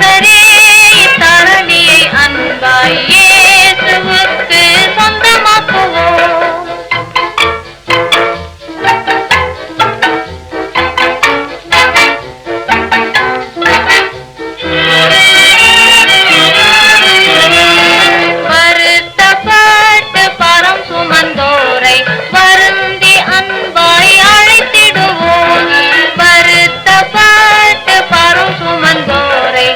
நேசரே தரணியை அன்பாய் இயேசுவுக்கு சொந்தமாக்குவோம். வருத்தப்பட்டு பரம் சுமந்தோரை வருந்தி அன்பாய் அழைத்திடுவோம். வருத்தப்பட்டு பரம் சுமந்தோரை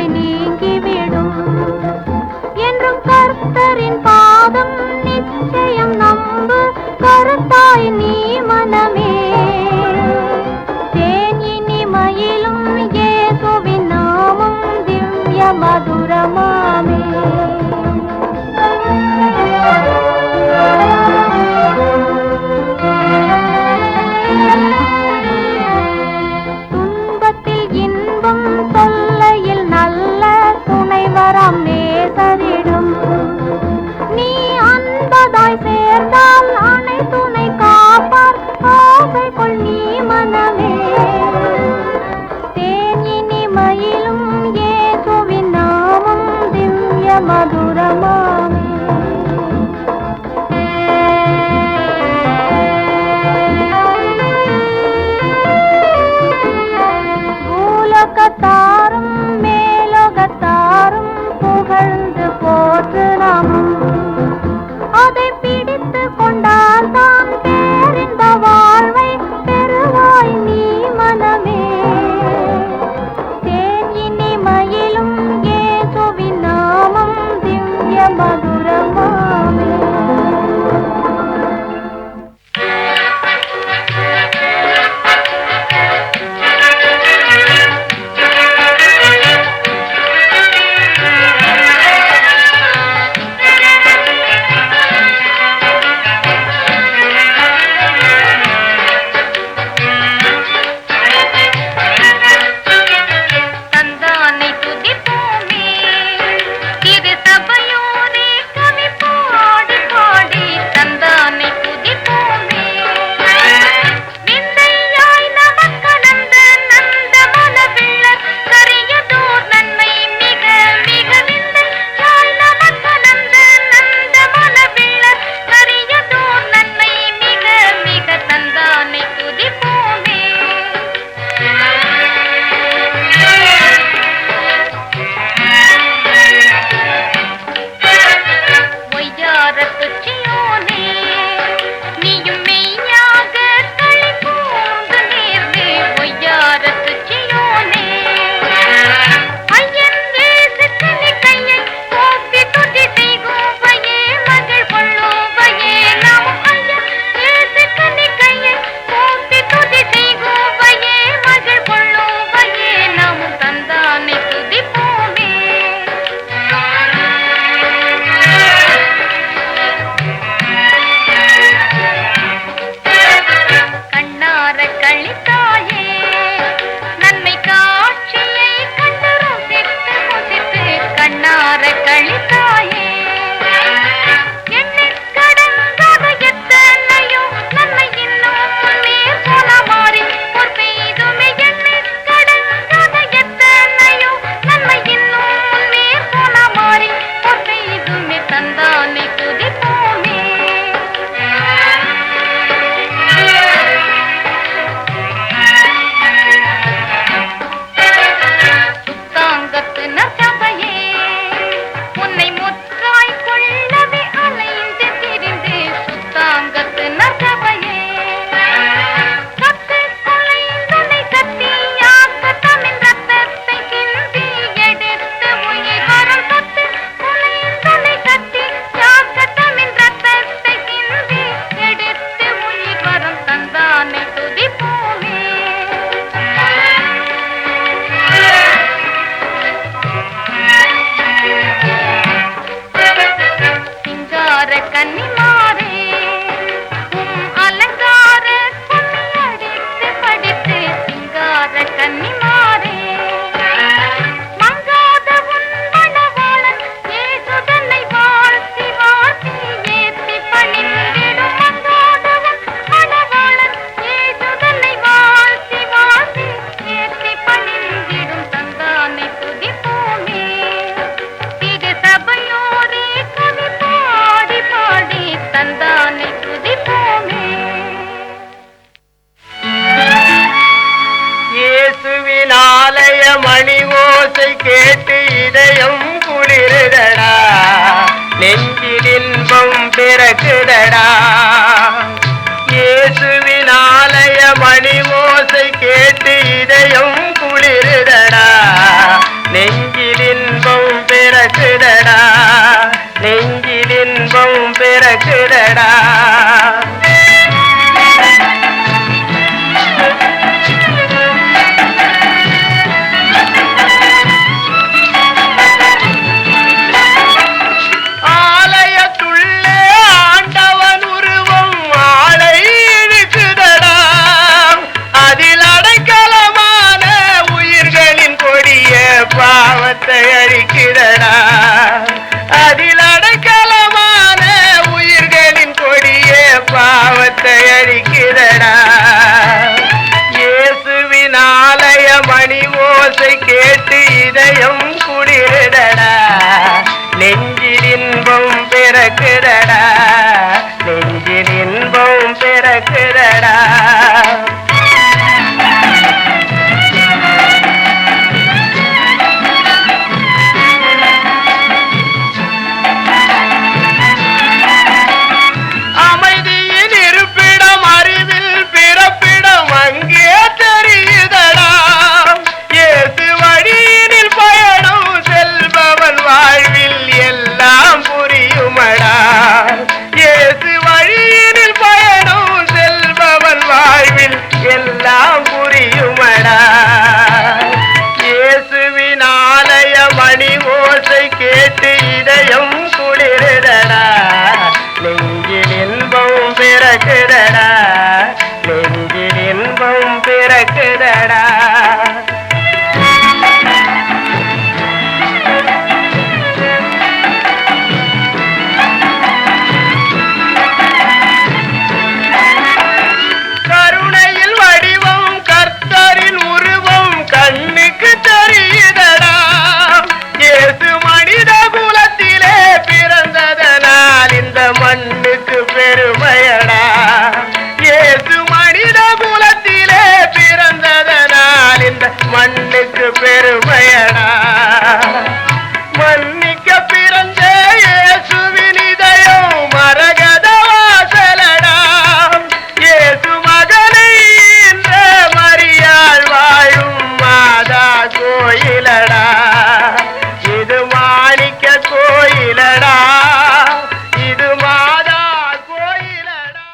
நோய் நீங்கிவிடும் என்றும் கர்த்தரின் பாதம் நிச்சயம் நம்பு கருத்தாய் நீ மனமே. தேன் இனிமையிலும் இயேசுவின் நாமம் திவ்ய மதுரமாமே. துன்பத்தில் இன்பம் தொல்லையில் நல்ல துணைவராம் நேசரிடும் நீ அன்பதாய் சேர்ந்தால் அணை துணை காப்பார் ஆசை கொள் நீ மனமே. தேன் இனிமையிலும் இயேசுவின் நாமம் திவ்ய மதுரமாமே. பூலோகத்தாரும் மேலோகத்தாரும் புகழ்ந்து போற்று நாமம் அதை பிடித்து கொண்டால் தான் பேரின்ப வாழ்வை பெறுவாய் நீ மனமே. தேன் இனிமையிலும் இயேசுவின் நாமம் இன்பம் பிறக்குதடா, நெஞ்சில் இன்பம் பிறக்குதடா. ஆலயத்துள்ளே ஆண்டவன் உருவம் ஆளை இழுக்குதடா, அதில் அடைக்கலமான உயிர்களின் கொடிய பாவத்தை அழிக்கிறடா, அதில் அடைக்கலமான உயிர்களின் கொடிய பாவத்தை அழிக்கிறடா. இயேசுவின் ஆலய மணி ஓசை கேட்டு இதயம் குளிரடா, நெஞ்சில் இன்பம் பிறக்குதடா, நெஞ்சில் இன்பம் பிறக்குதடா. அமைதியின் இருப்பிடம் அறிவில் பிறப்பிடம் அங்கே தெரியுதடா, இயேசு வழியினில் பயணம் செல்பவன் வாழ்வில் எல்லாம் புரியுமடா, இயேசு வழியினில் பயணம் செல்பவன் வாழ்வில் எல்லாம் புரியுமடா. இயேசுவின் ஆலய மணி ஓசை கேட்டு இதயம் குளிரடா, நெஞ்சில் இன்பம் பிறக்குதடா, நெஞ்சில் இன்பம் பிறக்குதடா. கருணையில் வடிவம் கர்த்தரின் உருவம் கண்ணுக்கு தெரியுதடா, இயேசு மனித குலத்திலே பிறந்ததனால் இந்த மண்ணுக்கு பெருமையடா, இயேசு மனித குலத்திலே பிறந்ததனால் இந்த மண்ணுக்கு பெருமையடா. மன்னிக்க பிறந்த இயேசுவின் இதயம் மரகத வாசலடா, இயேசு மகனை என்ற மரியாள் வாழும் மாதா கோயிலடா, இது மாணிக்க கோயிலடா, இது மாதா கோயிலடா.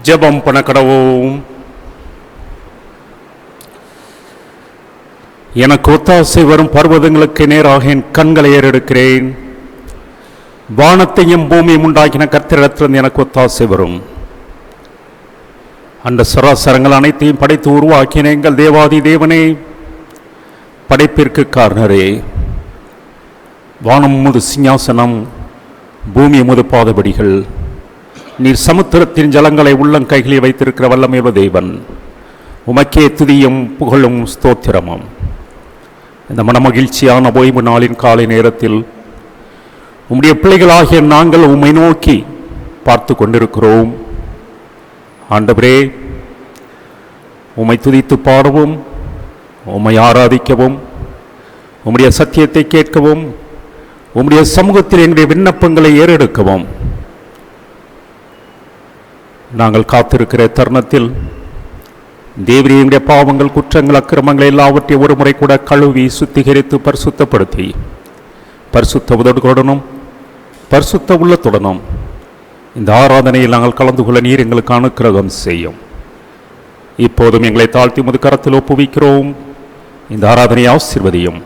ஜெபம் பண்ண கடவோம். எனக்கு ஒத்தாசை வரும் பர்வதங்களுக்கு நேராக என் கண்களை ஏறெடுக்கிறேன். வானத்தையும் பூமியும் உண்டாக்கின கர்த்தரிடத்திலிருந்து எனக்கு ஒத்தாசை வரும். அந்த சராசரங்கள் அனைத்தையும் படைத்து உருவாக்கின எங்கள் தேவாதி தேவனே, படைப்பிற்கு காரணரே, வானம் முது சிங்காசனம், பூமி முது பாதபடிகள், நீர் சமுத்திரத்தின் ஜலங்களை உள்ளங்கைகளில் வைத்திருக்கிற வல்லமையுள்ள தேவன், உமக்கே துதியும் புகழும் ஸ்தோத்திரமும். இந்த மனமகிழ்ச்சியான ஓய்வு நாளின் காலை நேரத்தில் உம்முடைய பிள்ளைகளாகிய நாங்கள் உம்மை நோக்கி பார்த்து கொண்டிருக்கிறோம். ஆண்டவரே, உம்மை துதித்து பாடவும், உம்மை ஆராதிக்கவும், உம்முடைய சத்தியத்தை கேட்கவும், உம்முடைய சமூகத்தில் எங்களுடைய விண்ணப்பங்களை ஏறெடுக்கவும் நாங்கள் காத்திருக்கிற தருணத்தில் தேவரே, எங்களுடைய பாவங்கள், குற்றங்கள், அக்கிரமங்கள் எல்லாவற்றையும் ஒரு முறை கூட கழுவி சுத்திகரித்து பரிசுத்தப்படுத்தி பரிசுத்த உதடுகளுடனும் பரிசுத்த உள்ளத்துடனும் இந்த ஆராதனையில் நாங்கள் கலந்து கொள்ள நீர் எங்களுக்கு அனுக்கிரகம் செய்யும். இப்போதும் எங்களை தாழ்த்தி உமது கரத்தில் ஒப்புவிக்கிறோம். இந்த ஆராதனை ஆசீர்வதியும்.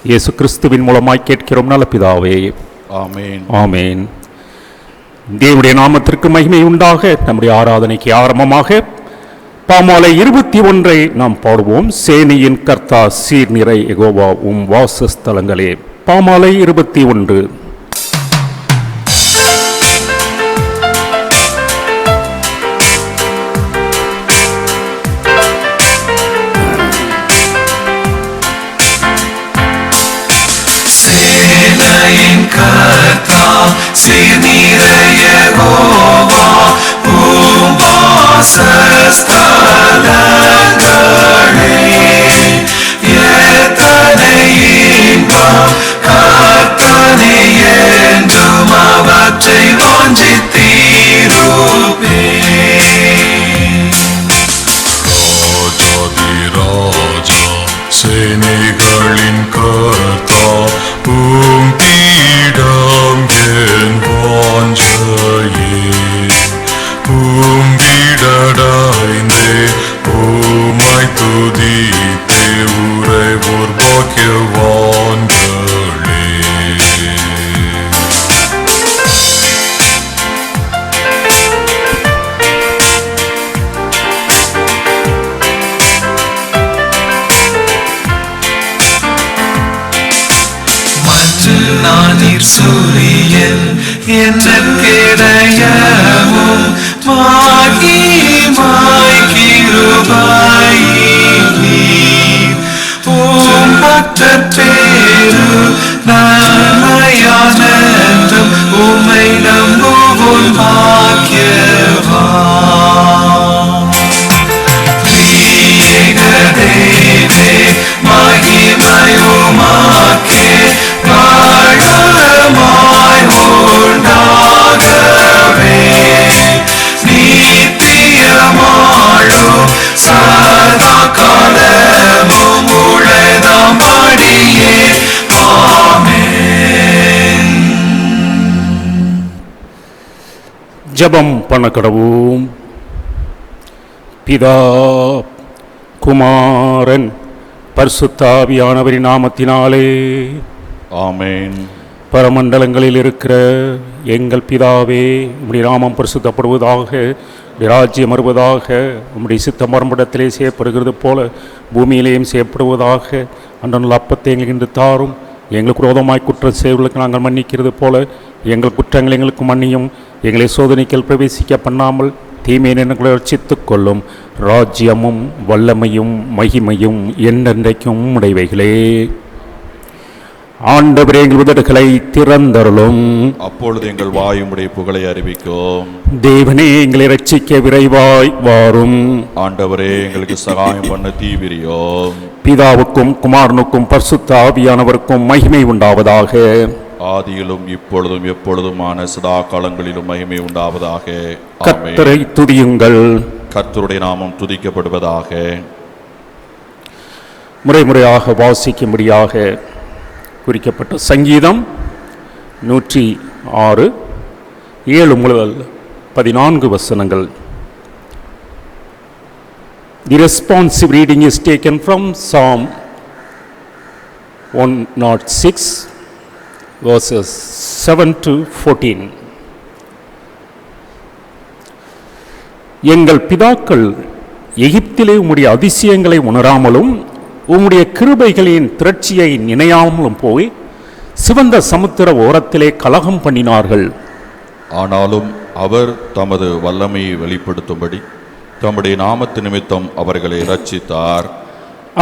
இயேசு கிறிஸ்துவின் மூலமாய் கேட்கிறோம் நல்ல பிதாவே, ஆமென். ஆமென். தேவனுடைய நாமத்திற்கு மகிமை உண்டாக. நம்முடைய ஆராதனைக்கு ஆரம்பமாக பாமாலை 21 நாம் பாடுவோம். சேனையின் கர்த்தா சீர்நிறை யெகோவா உம் வாசஸ்தலங்களே. பாமாலை 21. சேனையின் கர்த்தா சீர்நிறை யெகோவா உம் வாசஸ்தலங்களே. எத்தனை இன்பம் கர்த்தனை என்றும் அவற்றை வாஞ்சித்திருப்பேன். ராஜாதிராஜா சேனைகளின் கர்த்தா உம் பீடம் என் வாஞ்சையே. உம் வீடடைந்தே உம்மை துதித்தே உறைவோர் பாக்கியவான்களே. நானீர் சூரியன் என்னற்கிடையவும் மாகிமாய் கிருபையீர். ஓம் பக்தர் பேரு நன்மையானதும் உம்மை நம்புவோர் பாக்கியவான். திரியேக தேவே மகிமை உமக்கே காரணமாய் உண்டாகவே. நித்தியமாழும் சதா காலமும் உழைதம்படியே. ஆமென். ஜெபம் பண்ண கடவோம். பிதா, குமாரன், பரிசுத்த ஆவியானவரின் நாமத்தினாலே. ஆமென். பரமண்டலங்களில் இருக்கிற எங்கள் பிதாவே, உம்முடைய நாமம் பரிசுத்தப்படுவதாக, உம்முடைய ராஜ்யம் வருவதாக, உம்முடைய சித்தம் மரம்பிடத்திலே செய்யப்படுகிறது போல பூமியிலேயும் செய்யப்படுவதாக. அன்றனுள்ள அப்பத்தை எங்களுக்கு இன்று தாரும். எங்களுக்கு விரோதமாய் குற்றம் செய்வர்களுக்கு நாங்கள் மன்னிக்கிறது போல எங்கள் குற்றங்கள் எங்களுக்கு மன்னியும். எங்களை சோதனைகள் பிரவேசிக்க பண்ணாமல் தீமையை எங்களை ரட்சித்துக் கொள்ளும். ராஜ்யமும் வல்லமையும் மகிமையும் என்றென்றைக்கும் உடையவைகளே. ஆண்டவரே, எங்கள் உதடுகளை திறந்தருளும். அப்பொழுது எங்கள் வாயுமுடைய புகழை அறிவிக்கும். தேவனே, எங்களை ரட்சிக்க விரைவாய் வாரும். ஆண்டவரே, எங்களுக்கு சகாயம் பண்ண தீவிரியோம். பிதாவுக்கும் குமாரனுக்கும் பரிசுத்த ஆவியானவருக்கும் மகிமை உண்டாவதாக. ஆதியிலும் இப்பொழுதும் எப்பொழுதுமான சதா காலங்களிலும் மகிமை உண்டாவதாக. ஆமென். கர்த்தரை துதியுங்கள். கர்த்தருடைய நாமம் துதிக்கப்படுவதாக. முறைமுறையாக வாசிக்கும்படியாக குறிக்கப்பட்ட சங்கீதம் 106 7 முதல் 14 வசனங்கள். The responsive reading is taken from Psalm 106 verses 7 to 14. எங்கள் பிதாக்கள் எகிப்திலே உம்முடைய அதிசயங்களை உணராமலும் உம்முடைய கிருபைகளின் திரட்சியை நினையாமலும் போய் சிவந்த சமுத்திர ஓரத்திலே கலகம் பண்ணினார்கள். ஆனாலும் அவர் தமது வல்லமையை வெளிப்படுத்தும்படி தம்முடைய நாமத்து நிமித்தம் அவர்களை இரட்சித்தார்.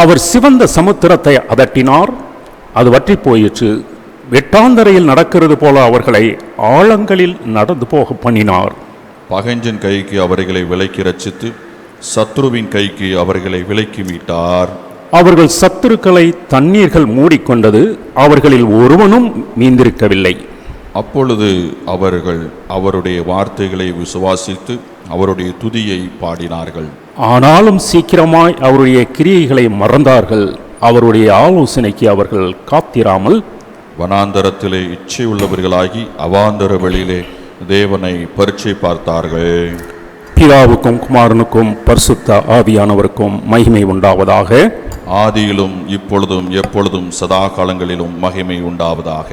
அவர் சிவந்த சமுத்திரத்தை அதட்டினார், அது வற்றி போயிற்று. வெட்டாந்தரையில் நடக்கிறது போல அவர்களை ஆழங்களில் நடந்து போக பண்ணினார். பகைஞ்சன் கைக்கு அவர்களை விலக்கி ரட்சித்து சத்ருவின் கைக்கு அவர்களை விலக்கி மீட்டார். அவர்கள் சத்துருக்களை தண்ணீர்கள் மூடிக்கொண்டது, அவர்களில் ஒருவனும் மீந்திருக்கவில்லை. அப்பொழுது அவர்கள் அவருடைய வார்த்தைகளை விசுவாசித்து அவருடைய துதியை பாடினார்கள். ஆனாலும் சீக்கிரமாய் அவருடைய கிரியைகளை மறந்தார்கள். அவருடைய ஆலோசனைக்கு அவர்கள் காத்திராமல் வனாந்தரத்திலே இச்சை உள்ளவர்களாகி அவாந்தர வெளியிலே தேவனை பரீட்சை பார்த்தார்கள். பிதாவுக்கும் குமாரனுக்கும் பரிசுத்த ஆவியானவருக்கும் மகிமை உண்டாவதாக. ஆதியிலும் இப்பொழுதும் எப்பொழுதும் சதா காலங்களிலும் மகிமை உண்டாவதாக.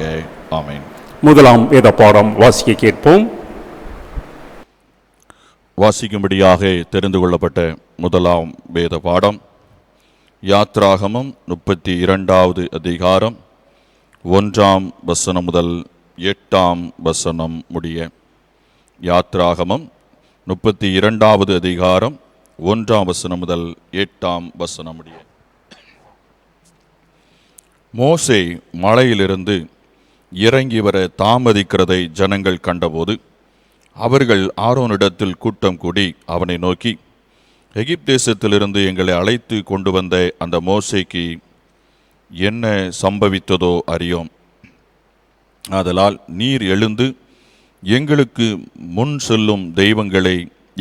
ஆமென். முதலாம் வேத பாடம் வாசிக்க கேட்போம். வாசிக்கும்படியாக தெரிந்து கொள்ளப்பட்ட முதலாம் வேத பாடம் யாத்ராகமம் 32வது அதிகாரம் 1ஆம் வசனம் முதல் 8ஆம் வசனம் முடிய. யாத்ராகமம் 32வது அதிகாரம் 1ஆம் வசனம் முதல் 8ஆம் வசனம் முடிய. மோசே மலையிலிருந்து இறங்கி வர தாமதிக்கிறதை ஜனங்கள் கண்டபோது அவர்கள் ஆரோனிடத்தில் கூட்டம் கூடி அவனை நோக்கி, எகிப்தேசத்திலிருந்து எங்களை அழைத்து கொண்டு வந்த அந்த மோசேக்கு என்ன சம்பவித்ததோ அறியோம். ஆதலால் நீர் எழுந்து எங்களுக்கு முன் செல்லும் தெய்வங்களை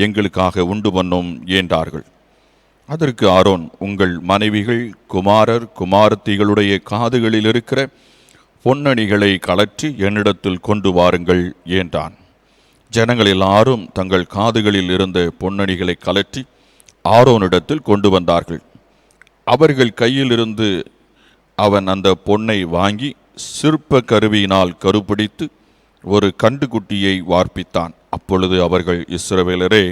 எங்களுக்காக உண்டு பண்ணும் என்றார்கள். அதற்கு ஆரோன், உங்கள் மனைவிகள் குமாரர் குமாரத்திகளுடைய காதுகளில் இருக்கிற பொன்னணிகளை கலற்றி என்னிடத்தில் கொண்டு வாருங்கள் என்றான். ஜனங்கள் எல்லாரும் தங்கள் காதுகளில் இருந்த பொன்னணிகளை கலற்றி ஆரோனிடத்தில் கொண்டு வந்தார்கள். அவர்கள் கையிலிருந்து அவன் அந்த பொன்னை வாங்கி சிற்ப கருவியினால் கருப்பிடித்து ஒரு கண்டுகுட்டியை வார்ப்பித்தான். அப்பொழுது அவர்கள், இஸ்ரவேலரே,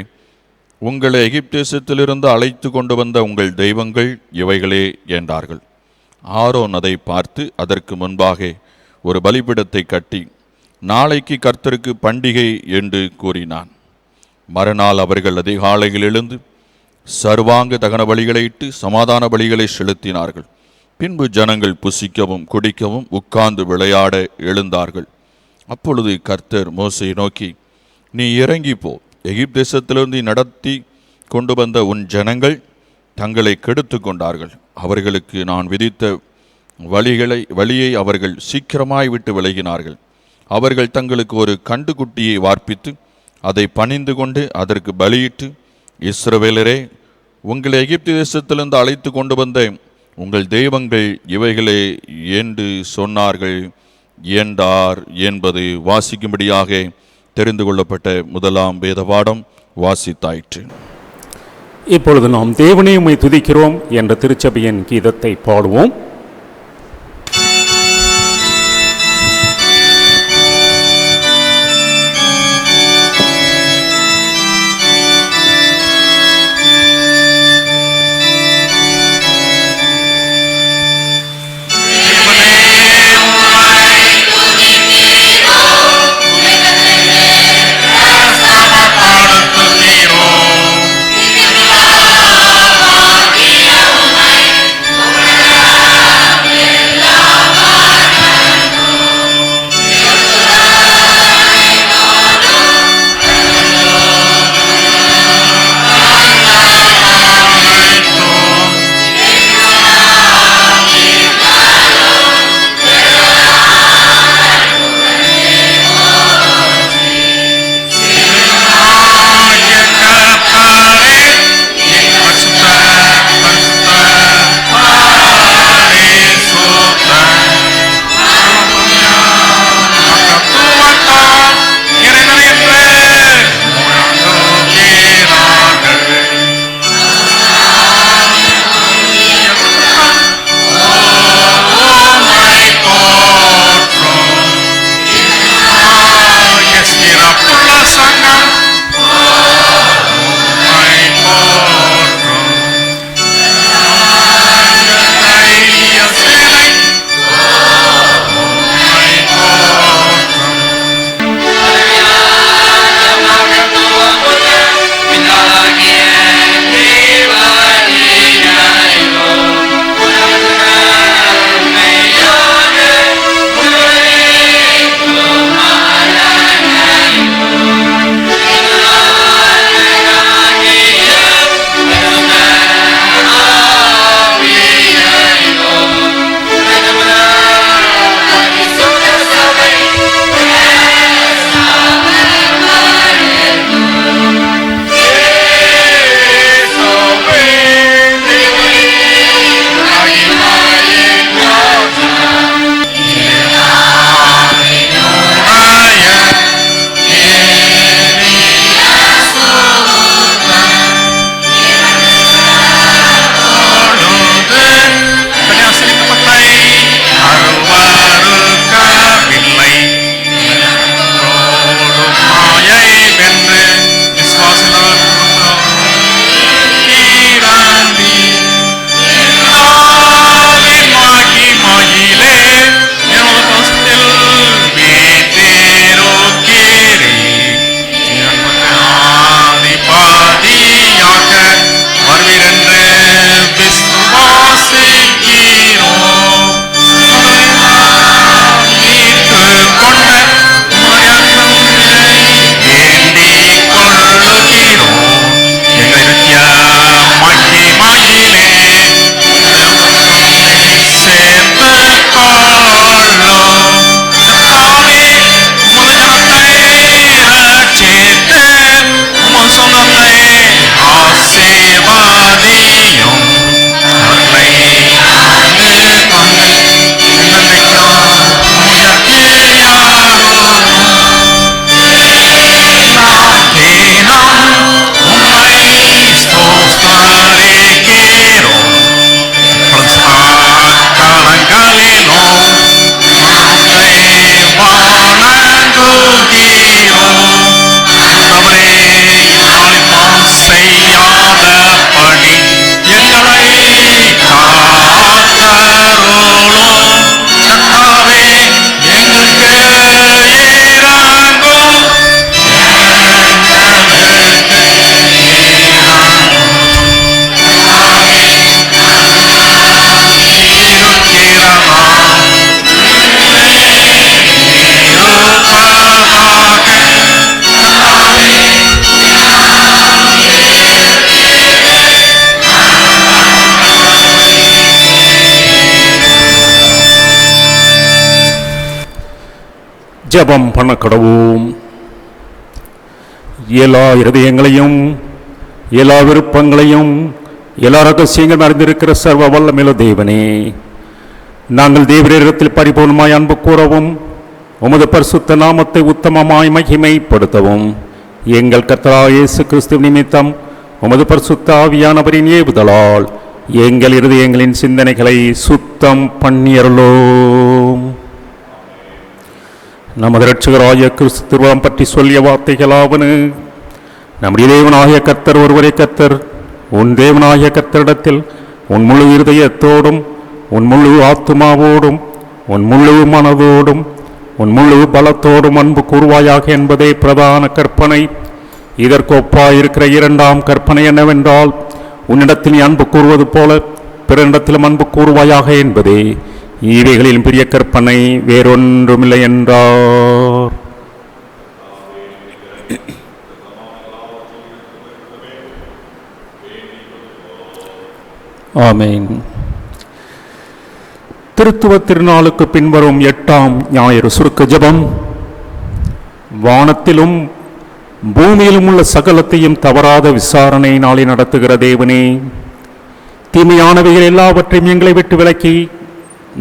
உங்களை எகிப்தேசத்திலிருந்து அழைத்து கொண்டு வந்த உங்கள் தெய்வங்கள் இவைகளே என்றார்கள். ஆரோன் அதை பார்த்து அதற்கு முன்பாக ஒரு பலிபீடத்தை கட்டி, நாளைக்கு கர்த்தருக்கு பண்டிகை என்று கூறினான். மறுநாள் அவர்கள் அதிகாலையில் எழுந்து சர்வாங்க தகன பலிகளை இட்டு சமாதான பலிகளை செலுத்தினார்கள். பின்பு ஜனங்கள் புசிக்கவும் குடிக்கவும் உட்கார்ந்து விளையாட எழுந்தார்கள். அப்பொழுது கர்த்தர் மோசேயை நோக்கி, நீ இறங்கி போ, எகிப்தேசத்திலிருந்து நடத்தி கொண்டு வந்த உன் ஜனங்கள் தங்களை கெடுத்து கொண்டார்கள். அவர்களுக்கு நான் விதித்த வழியை அவர்கள் சீக்கிரமாய் விட்டு விலகினார்கள். அவர்கள் தங்களுக்கு ஒரு கண்டுகுட்டியை வார்ப்பித்து அதை பணிந்து கொண்டு அதற்கு பலியிட்டு, இஸ்ரவேலரே, உங்களை எகிப்து தேசத்திலிருந்து அழைத்து கொண்டு வந்த உங்கள் தெய்வங்கள் இவைகளே என்று சொன்னார்கள் என்றார் என்பது வாசிக்கும்படியாக தெரிந்து கொள்ளப்பட்ட முதலாம் வேத பாடம் வாசித்தாயிற்று. இப்பொழுது நாம் தேவனே உம்மை துதிக்கிறோம் என்ற திருச்சபையின் கீதத்தை பாடுவோம். Amen. ஜெபம் பண்ண கடவோம். எல்லா இருதயங்களையும், எல்லா விருப்பங்களையும், எல்லா ரகசியங்களும் அறிந்திருக்கிற சர்வ வல்லமையுள்ள தேவனே, நாங்கள் தேவரிடத்தில் பரிபூர்ணமாய் அன்பு கூறவும் உமது பரிசுத்த நாமத்தை உத்தமமாய் மகிமைப்படுத்தவும் எங்கள் கர்த்தராகிய இயேசு கிறிஸ்து நிமித்தம் உமது பரிசுத்த ஆவியானவரின் ஏவுதலால் எங்கள் இருதயங்களின் சிந்தனைகளை சுத்தம் பண்ணியருளோம். நமது இரட்சகராகிய கிறிஸ்து திருவாம் பற்றி சொல்லிய வார்த்தைகளாவன: நம்முடைய தேவனாகிய கர்த்தர் ஒருவரே கர்த்தர். உன் தேவனாகிய கர்த்தரிடத்தில் உன் முழு இருதயத்தோடும், உன் முழு ஆத்துமாவோடும், உன் முழு மனதோடும், உன் முழு பலத்தோடும் அன்பு கூறுவாயாக என்பதே பிரதான கற்பனை. இதற்கு ஒப்பாயிருக்கிற இரண்டாம் கற்பனை என்னவென்றால், உன்னிடத்தில் நீ அன்பு கூறுவது போல பிறனிடத்திலும் அன்பு கூறுவாயாக என்பதே. இவைகளில் பெரிய கற்பனை வேறொன்றுமில்லை என்றார். ஆமென். திருத்துவ திருநாளுக்கு பின்வரும் 8ஆம் ஞாயிறு சுருக்க ஜெபம். வானத்திலும் பூமியிலும் உள்ள சகலத்தையும் தவறாத விசாரணையினாலே நடத்துகிற தேவனே, தீமையானவைகள் எல்லாவற்றையும் எங்களை விட்டு விலக்கி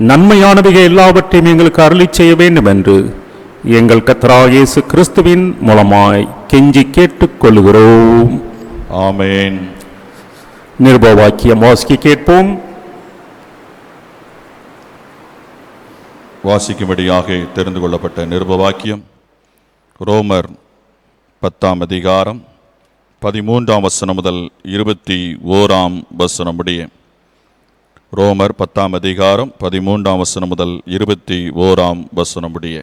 நன்மையானவைகள் எல்லாவற்றையும் எங்களுக்கு அருளி செய்ய வேண்டும் என்று எங்கள் கர்த்தராகிய இயேசு கிறிஸ்துவின் மூலமாய் கெஞ்சி கேட்டுக்கொள்கிறோம். ஆமென். நிருப வாக்கியம் வாசிக்க கேட்போம். வாசிக்கும்படியாக தெரிந்து கொள்ளப்பட்ட நிருப வாக்கியம் ரோமர் 10ஆம் அதிகாரம் 13ஆம் வசனம் முதல் 21ஆம் வசனம் முடிய. ரோமர் 10ஆம் அதிகாரம் 13ஆம் வசனம் முதல் 21ஆம் வசனம் முடிய.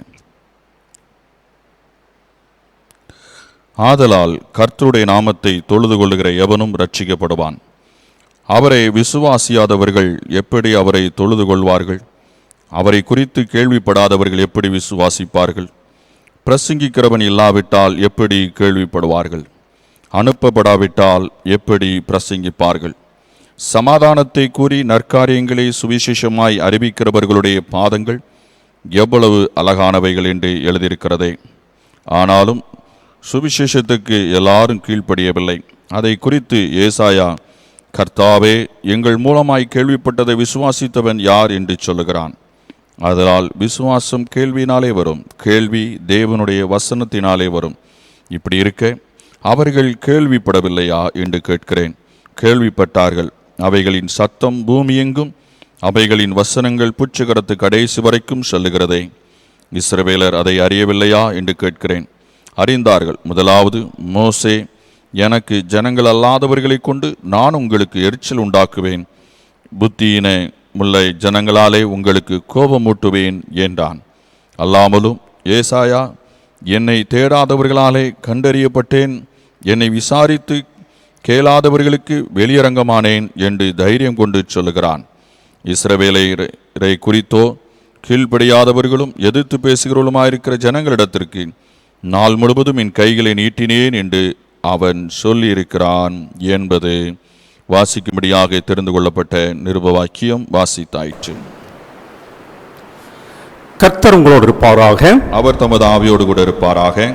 ஆதலால் கர்த்தருடைய நாமத்தை தொழுது கொள்ளுகிற எவனும் ரட்சிக்கப்படுவான். அவரை விசுவாசியாதவர்கள் எப்படி அவரை தொழுது கொள்வார்கள்? அவரை குறித்து கேள்விப்படாதவர்கள் எப்படி விசுவாசிப்பார்கள்? பிரசங்கிக்கிறவன் இல்லாவிட்டால் எப்படி கேள்விப்படுவார்கள்? அனுப்பப்படாவிட்டால் எப்படி பிரசங்கிப்பார்கள்? சமாதானத்தை கூறி நற்காரியங்களை சுவிசேஷமாய் அறிவிக்கிறவர்களுடைய பாதங்கள் எவ்வளவு அழகானவைகள் என்று எழுதியிருக்கிறதே. ஆனாலும் சுவிசேஷத்துக்கு எல்லாரும் கீழ்ப்படியவில்லை. அதை குறித்து ஏசாயா, கர்த்தாவே, எங்கள் மூலமாய் கேள்விப்பட்டதை விசுவாசித்தவன் யார் என்று சொல்லுகிறான். அதனால் விசுவாசம் கேள்வியினாலே வரும், கேள்வி தேவனுடைய வசனத்தினாலே வரும். இப்படி இருக்க அவர்கள் கேள்விப்படவில்லையா என்று கேட்கிறேன். கேள்விப்பட்டார்கள். அவைகளின் சத்தம் பூமியெங்கும், அவைகளின் வசனங்கள் புச்சகரத்து கடைசி வரைக்கும் சொல்லுகிறதே. இஸ்ரவேலர் அதை அறியவில்லையா என்று கேட்கிறேன். அறிந்தார்கள். முதலாவது மோசே, எனக்கு ஜனங்கள் அல்லாதவர்களை கொண்டு நான் உங்களுக்கு எரிச்சல் உண்டாக்குவேன், புத்தியின முல்லை ஜனங்களாலே உங்களுக்கு கோபமூட்டுவேன் என்றான். அல்லாமலும் ஏசாயா, என்னை தேடாதவர்களாலே கண்டறியப்பட்டேன், என்னை விசாரித்து கேளாதவர்களுக்கு வெளியரங்கமானேன் என்று தைரியம் கொண்டு சொல்லுகிறான். இஸ்ரவேலை குறித்தோ கீழ்ப்படியாதவர்களும் எதிர்த்து பேசுகிறவர்களுமாயிருக்கிற ஜனங்களிடத்திற்கு நாள் முழுவதும் என் கைகளை நீட்டினேன் என்று அவன் சொல்லியிருக்கிறான் என்பது வாசிக்கும்படியாக தெரிந்து கொள்ளப்பட்ட நிருப வாக்கியம் வாசித்தாயிற்று. கர்த்தர் உங்களோடு இருப்பாராக. அவர் தமது ஆவியோடு கூட இருப்பாராக.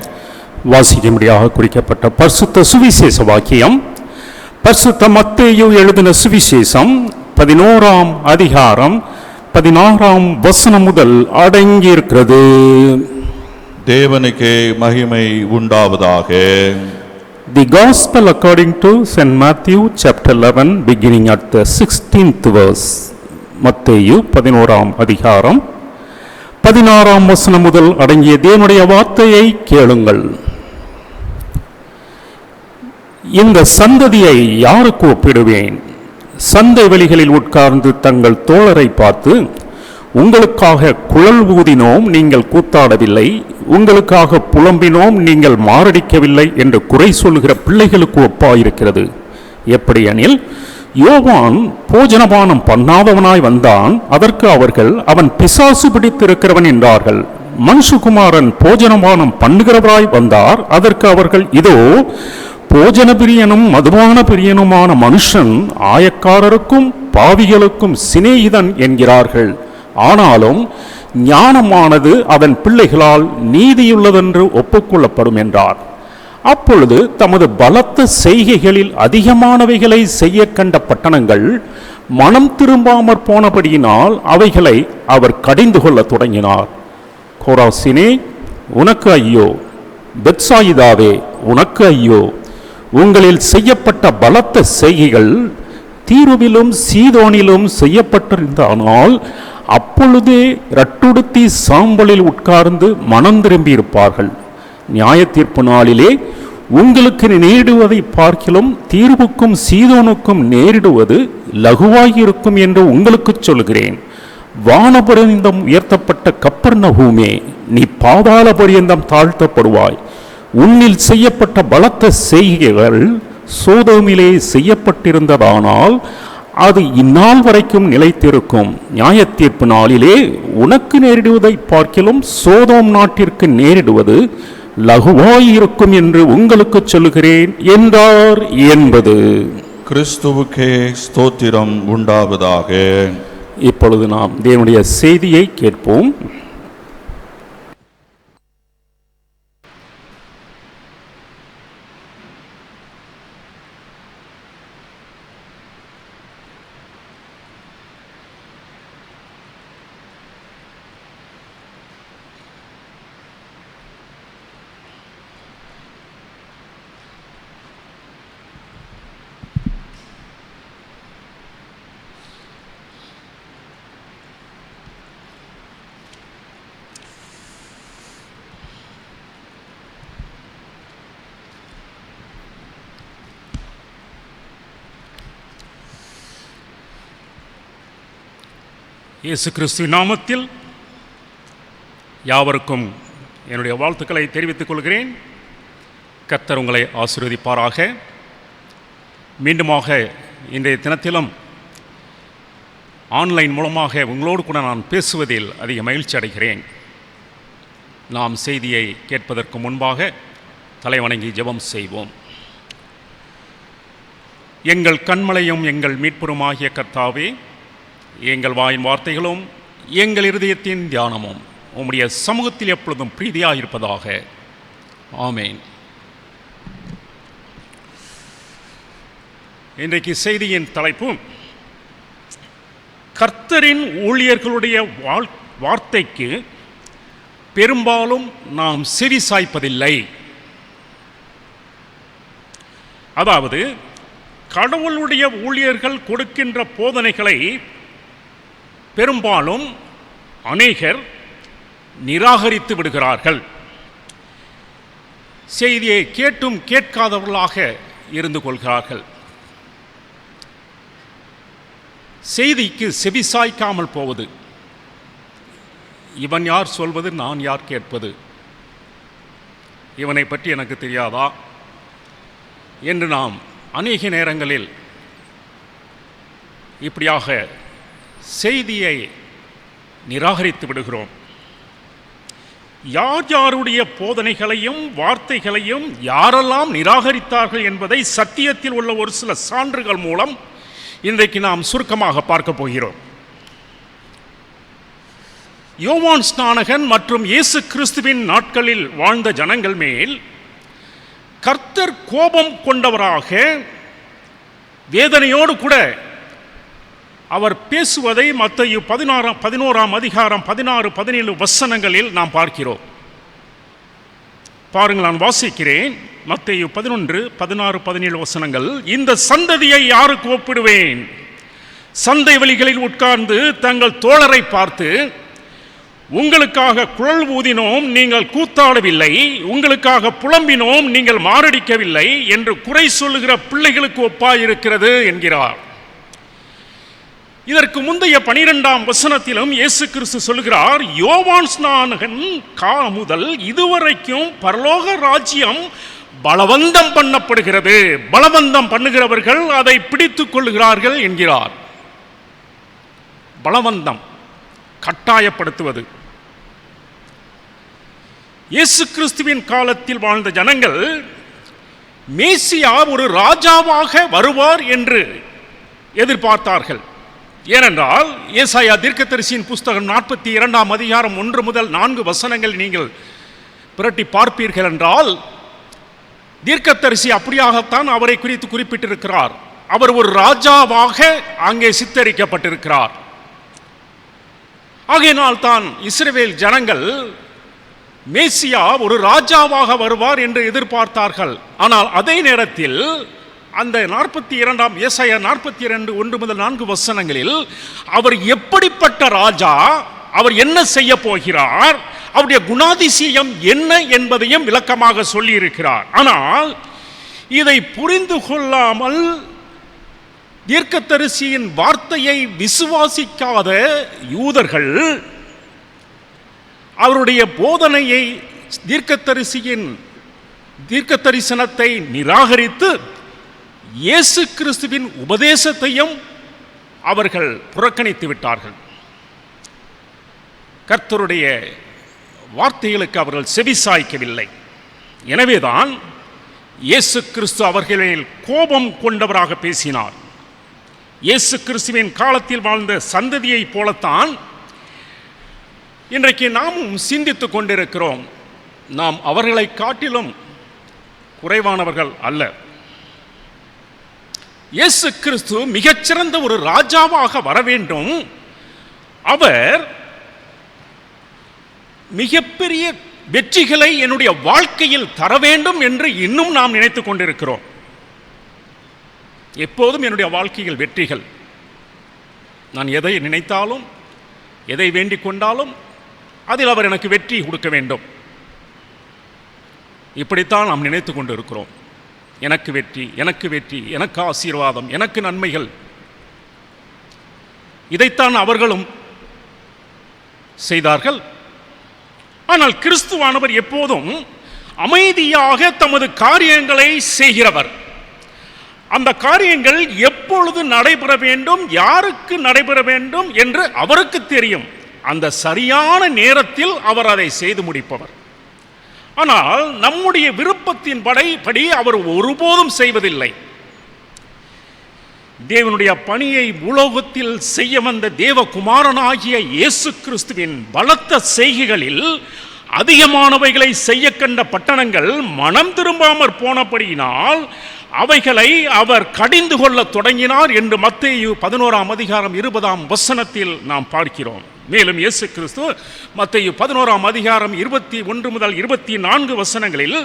வாசிக்கும்படியாக குறிக்கப்பட்ட பரிசுத்த சுவிசேஷ வாக்கியம் பரிசுத்த மத்தேயு எழுதின சுவிசேஷம் 11ஆம் அதிகாரம் 16ஆம் வசனம் முதல் அடங்கியிருக்கிறது. தேவனுக்கே மகிமை உண்டாவதாக. The Gospel according to St. Matthew chapter 11 beginning at the 16th verse. மத்தேயு 11ஆம் அதிகாரம் 16ஆம் வசனம் முதல் அடங்கிய தேவனுடைய வார்த்தையை கேளுங்கள். இந்த சந்ததியை யாருக்கு ஒப்பிடுவேன்? சந்தை வெளிகளில் உட்கார்ந்து தங்கள் தோழரை பார்த்து, உங்களுக்காக குழல் ஊதினோம், நீங்கள் கூத்தாடவில்லை, உங்களுக்காக புலம்பினோம், நீங்கள் மாரடிக்கவில்லை என்று குறை சொல்லுகிற பிள்ளைகளுக்கு ஒப்பாயிருக்கிறது. எப்படியெனில், யோவான் போஜனபானம் பண்ணாதவனாய் வந்தான், அதற்கு அவர்கள் அவன் பிசாசு பிடித்திருக்கிறவன் என்றார்கள். மனுஷகுமாரன் போஜனபானம் பண்ணுகிறவராய் வந்தார், அதற்கு அவர்கள் இதோ போஜன பிரியனும் மதுபான பிரியனுமான மனுஷன் ஆயக்காரருக்கும் பாவிகளுக்கும் சிநேகிதன் என்கிறார்கள். ஆனாலும் ஞானமானது அதன் பிள்ளைகளால் நீதியுள்ளதென்று ஒப்புக்கொள்ளப்படும் என்றார். அப்பொழுது தமது பலத்த செய்கைகளில் அதிகமானவைகளை செய்ய கண்ட பட்டணங்கள் மனம் திரும்பாமற் போனபடியினால் அவைகளை அவர் கடிந்து கொள்ள தொடங்கினார். கோராசினே, உனக்கு ஐயோ! பெத்சாயிதாவே, உனக்கு ஐயோ! உங்களில் செய்யப்பட்ட பலத்த செய்கைகள் தீருவிலும் சீதோனிலும் செய்யப்பட்டிருந்தானால் அப்பொழுதே ரட்டுடுத்தி சாம்பலில் உட்கார்ந்து மனம் திரும்பியிருப்பார்கள். நியாய தீர்ப்பு நாளிலே உங்களுக்கு நேரிடுவதை பார்க்கிலும் தீர்வுக்கும் சீதோனுக்கும் நேரிடுவது லகுவாயிருக்கும் என்று உங்களுக்கு சொல்கிறேன். வானபரியந்தம் உயர்த்தப்பட்ட கப்பர்நகூமே, நீ பாதாள பரியந்தம் தாழ்த்தப்படுவாய். உன்னில் செய்யப்பட்ட பலத்த செய்கைகள் சோதோமிலே செய்யப்பட்டிருந்ததானால் அது இந்நாள் வரைக்கும் நிலைத்திருக்கும். நியாய தீர்ப்பு நாளிலே உனக்கு நேரிடுவதை பார்க்கிலும் சோதோம் நாட்டிற்கு நேரிடுவது லகுவாயிருக்கும் என்று உங்களுக்கு சொல்லுகிறேன் என்றார் என்பது. கிறிஸ்துவுக்கே ஸ்தோத்திரம் உண்டாவதாக. இப்பொழுது நாம் தேவனுடைய செய்தியை கேட்போம். இயேசு கிறிஸ்து நாமத்தில் யாவருக்கும் என்னுடைய வாழ்த்துக்களை தெரிவித்துக் கொள்கிறேன். கர்த்தர் உங்களை ஆசீர்வதிப்பாராக. மீண்டுமாக இன்றைய தினத்திலும் ஆன்லைன் மூலமாக உங்களோடு கூட நான் பேசுவதில் அதிக மகிழ்ச்சி அடைகிறேன். நாம் செய்தியை கேட்பதற்கு முன்பாக தலைவணங்கி ஜெபம் செய்வோம். எங்கள் கண்மலையும் எங்கள் மீட்புருமாகிய கர்த்தாவே, எங்கள் வாயின் வார்த்தைகளும் எங்கள் இருதயத்தின் தியானமும் உம்முடைய சமூகத்தில் எப்பொழுதும் பிரீதியாக இருப்பதாக. ஆமேன். இன்றைக்கு செய்தியின் தலைப்பு, கர்த்தரின் ஊழியர்களுடைய வார்த்தைக்கு பெரும்பாலும் நாம் செவி சாய்ப்பதில்லை. அதாவது, கடவுளுடைய ஊழியர்கள் கொடுக்கின்ற போதனைகளை பெரும்பாலும் அநேகர் நிராகரித்து விடுகிறார்கள். செய்தியை கேட்டும் கேட்காதவர்களாக இருந்து கொள்கிறார்கள். செய்திக்கு செவிசாய்க்காமல் போவது, இவன் யார் சொல்வது, நான் யார் கேட்பது, இவனை பற்றி எனக்கு தெரியாதா என்று நாம் அநேக நேரங்களில் இப்படியாக செய்தியை நிராகரித்து விடுகிறோம். யார் யாருடைய போதனைகளையும் வார்த்தைகளையும் யாரெல்லாம் நிராகரித்தார்கள் என்பதை சத்தியத்தில் உள்ள ஒரு சில சான்றுகள் மூலம் இன்றைக்கு நாம் சுருக்கமாக பார்க்க போகிறோம். யோவான் ஸ்நானகன் மற்றும் இயேசு கிறிஸ்துவின் நாட்களில் வாழ்ந்த ஜனங்கள் மேல் கர்த்தர் கோபம் கொண்டவராக வேதனையோடு கூட அவர் பேசுவதை மத்தேயு 11ஆம் அதிகாரம் 16-17 வசனங்களில் நாம் பார்க்கிறோம். பாருங்கள், நான் வாசிக்கிறேன். மத்தேயு 11:16-17 வசனங்கள். இந்த சந்ததியை யாருக்கு ஒப்பிடுவேன்? சந்தை வெளிகளில் உட்கார்ந்து தங்கள் தோழரை பார்த்து, உங்களுக்காக குழல் ஊதினோம், நீங்கள் கூத்தாடவில்லை, உங்களுக்காக புலம்பினோம், நீங்கள் மாரடிக்கவில்லை என்று குறை சொல்லுகிற பிள்ளைகளுக்கு ஒப்பாயிருக்கிறது என்கிறார். இதற்கு முந்தைய 12ஆம் வசனத்திலும் இயேசு கிறிஸ்து சொல்கிறார், யோவான் ஸ்நானகன் முதல் இதுவரைக்கும் பரலோக ராஜ்யம் பலவந்தம் பண்ணப்படுகிறது, பலவந்தம் பண்ணுகிறவர்கள் அதை பிடித்துக் கொள்கிறார்கள் என்கிறார். பலவந்தம், கட்டாயப்படுத்துவது. இயேசு கிறிஸ்துவின் காலத்தில் வாழ்ந்த ஜனங்கள் மேசியா ஒரு ராஜாவாக வருவார் என்று எதிர்பார்த்தார்கள். ஏனென்றால் ஏசாயா தீர்க்கதரிசியின் புஸ்தகம் 42ஆம் அதிகாரம் 1 முதல் 4 வசனங்கள் நீங்கள் புரட்டி பார்ப்பீர்கள் என்றால், தீர்க்கதரிசி அப்படியாகத்தான் அவரை குறித்து குறிப்பிட்டிருக்கிறார். அவர் ஒரு ராஜாவாக அங்கே சித்தரிக்கப்பட்டிருக்கிறார். ஆகையினால் தான் இஸ்ரவேல் ஜனங்கள் மேசியா ஒரு ராஜாவாக வருவார் என்று எதிர்பார்த்தார்கள். ஆனால் அதே நேரத்தில் அந்த 42ஆம் ஏசாயா 42 1 முதல் 4 வசனங்களில் அவர் எப்படிப்பட்ட ராஜா, அவர் என்ன செய்ய போகிறார், அவருடைய குணாதிசயம் என்ன என்பதையும் விளக்கமாக சொல்லி இருக்கிறார். ஆனால் இதை புரிந்து கொள்ளாமல் தீர்க்கதரிசியின் வார்த்தையை விசுவாசிக்காத யூதர்கள் அவருடைய போதனையை, தீர்க்கதரிசியின் தீர்க்க தரிசனத்தை நிராகரித்து இயேசு கிறிஸ்துவின் உபதேசத்தையும் அவர்கள் புறக்கணித்து விட்டார்கள். கர்த்தருடைய வார்த்தைகளுக்கு அவர்கள் செவிசாய்க்கவில்லை. எனவேதான் இயேசு கிறிஸ்து அவர்களில் கோபம் கொண்டவராக பேசினார். இயேசு கிறிஸ்துவின் காலத்தில் வாழ்ந்த சந்ததியை போலத்தான் இன்றைக்கு நாமும் சிந்தித்துக் கொண்டிருக்கிறோம். நாம் அவர்களை காட்டிலும் குறைவானவர்கள் அல்ல. இயேசு கிறிஸ்து மிகச்சிறந்த ஒரு ராஜாவாக வர வேண்டும். அவர் மிகப்பெரிய வெற்றிகளை என்னுடைய வாழ்க்கையில் தர வேண்டும் என்று இன்னும் நாம் நினைத்துக் கொண்டிருக்கிறோம். எப்போதும் என்னுடைய வாழ்க்கையில் வெற்றிகள், நான் எதை நினைத்தாலும் எதை வேண்டிக் கொண்டாலும் அதில் அவர் எனக்கு வெற்றி கொடுக்க வேண்டும். இப்படித்தான் நாம் நினைத்துக் கொண்டிருக்கிறோம். எனக்கு வெற்றி, எனக்கு வெற்றி, எனக்கு ஆசீர்வாதம், எனக்கு நன்மைகள். இதைத்தான் அவர்களும் செய்தார்கள். ஆனால் கிறிஸ்துவானவர் எப்போதும் அமைதியாக தமது காரியங்களை செய்கிறவர். அந்த காரியங்கள் எப்பொழுது நடைபெற வேண்டும், யாருக்கு நடைபெற வேண்டும் என்று அவருக்கு தெரியும். அந்த சரியான நேரத்தில் அவர் அதை செய்து முடிப்பவர். ஆனால் நம்முடைய விருப்பத்தின் படி அவர் ஒருபோதும் செய்வதில்லை. தேவனுடைய பணியை உலகத்தில் செய்ய வந்த தேவகுமாரனாகிய இயேசு கிறிஸ்துவின் பலத்த செய்கைகளில் அதிகமானவைகளை செய்ய கண்ட பட்டணங்கள் மனம் திரும்பாமற் போனபடியினால் அவைகளை அவர் கடிந்து கொள்ள தொடங்கினார் என்று மத்தேயு 11ஆம் அதிகாரம் 20ஆம் வசனத்தில் நாம் பார்க்கிறோம். மேலும் இயேசு கிறிஸ்து மத்தேயு 11ஆம் அதிகாரம் 21 முதல் 24 வசனங்களில்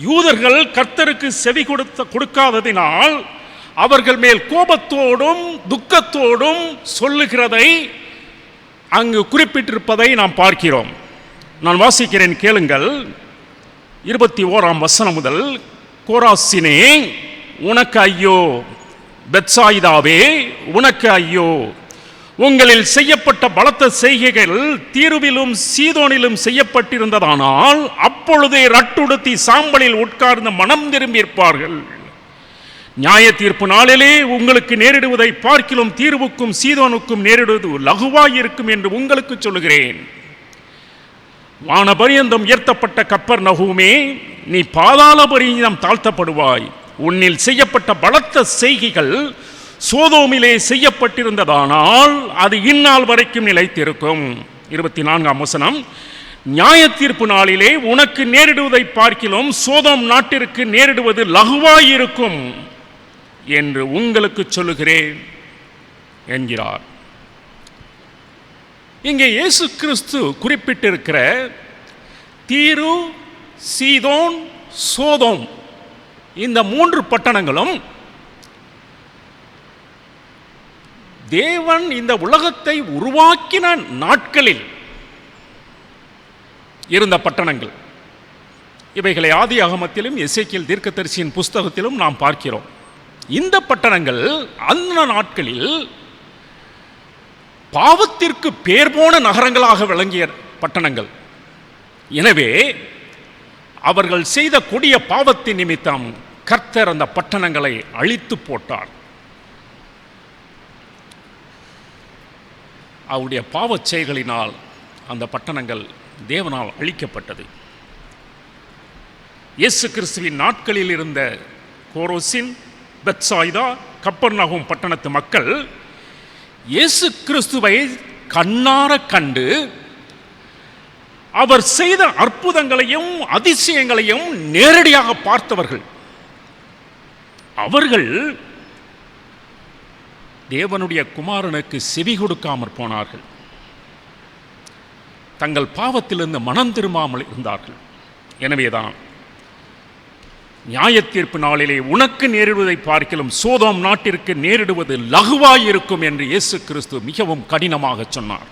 யூதர்கள் கர்த்தருக்கு செவி கொடுக்காததினால் அவர்கள் மேல் கோபத்தோடும் துக்கத்தோடும் சொல்லுகிறதை அங்கு குறிப்பிட்டிருப்பதை நாம் பார்க்கிறோம். நான் வாசிக்கிறேன், கேளுங்கள். 21ஆம் வசனம் முதல், கோராசினே உனக்கு ஐயோ, பெத்சாயிதாவே உனக்கு ஐயோ, உங்களில் செய்யப்பட்ட பலத்த செய்கைகள் தீருவிலும் சீதோனிலும் செய்யப்பட்டிருந்ததானால் அப்பொழுதே ரட்டுடுத்தி சாம்பலில் உட்கார்ந்து மனம் திரும்பியிருப்பார்கள். நியாய தீர்ப்பு நாளிலே உங்களுக்கு நேரிடுவதை பார்க்கிலும் தீர்வுக்கும் சீதோனுக்கும் நேரிடுவது லகுவாயிருக்கும் என்று உங்களுக்கு சொல்லுகிறேன். வானபரியந்தம் உயர்த்தப்பட்ட கப்பர்நகூமே, நீ பாதாள பரியந்தம் தாழ்த்தப்படுவாய். உன்னில் செய்யப்பட்ட பலத்த செய்கைகள் சோதோமிலே செய்யப்பட்டிருந்ததானால் அது இந்நாள் வரைக்கும் நிலைத்திருக்கும். 24ஆம் வசனம், நியாய தீர்ப்பு நாளிலே உனக்கு நேரிடுவதை பார்க்கிலும் சோதோம் நாட்டிற்கு நேரிடுவது லகுவாயிருக்கும் என்று உங்களுக்கு சொல்லுகிறேன் என்கிறார். இங்கே இயேசு கிறிஸ்து குறிப்பிட்டிருக்கிற தீரு, சீதோன், சோதோம் இந்த 3 பட்டணங்களும் தேவன் இந்த உலகத்தை உருவாக்கின நாட்களில் இருந்த பட்டணங்கள். இவைகளை ஆதியாகமத்திலும் எசேக்கியேல் தீர்க்கதரிசியின் புஸ்தகத்திலும் நாம் பார்க்கிறோம். இந்த பட்டணங்கள் அந்த நாட்களில் பாவத்திற்கு பேர் போன நகரங்களாக விளங்கிய பட்டணங்கள். எனவே அவர்கள் செய்த கொடிய பாவத்தின் நிமித்தம் கர்த்தர் அந்த பட்டணங்களை அழித்து போட்டார். அவருடைய பாவச் செயல்களினால் அந்த பட்டணங்கள் தேவனால் அழிக்கப்பட்டது. இயேசு கிறிஸ்துவின் நாட்களில் இருந்த கோரோசின், பெத்சாயிதா, கப்பர்நகூம் பட்டணத்து மக்கள் இயேசு கிறிஸ்துவை கண்ணார கண்டு அவர் செய்த அற்புதங்களையும் அதிசயங்களையும் நேரடியாக பார்த்தவர்கள். அவர்கள் தேவனுடைய குமாரனுக்கு செவி கொடுக்காமற் போனார்கள். தங்கள் பாவத்திலிருந்து மனம் திரும்பாமல் இருந்தார்கள். எனவேதான் நியாய தீர்ப்பு நாளிலே உனக்கு நேரிடுவதை பார்க்கிலும் சோதோம் நாட்டிற்கு நேரிடுவது லகுவாயிருக்கும் என்று இயேசு கிறிஸ்து மிகவும் கடினமாக சொன்னார்.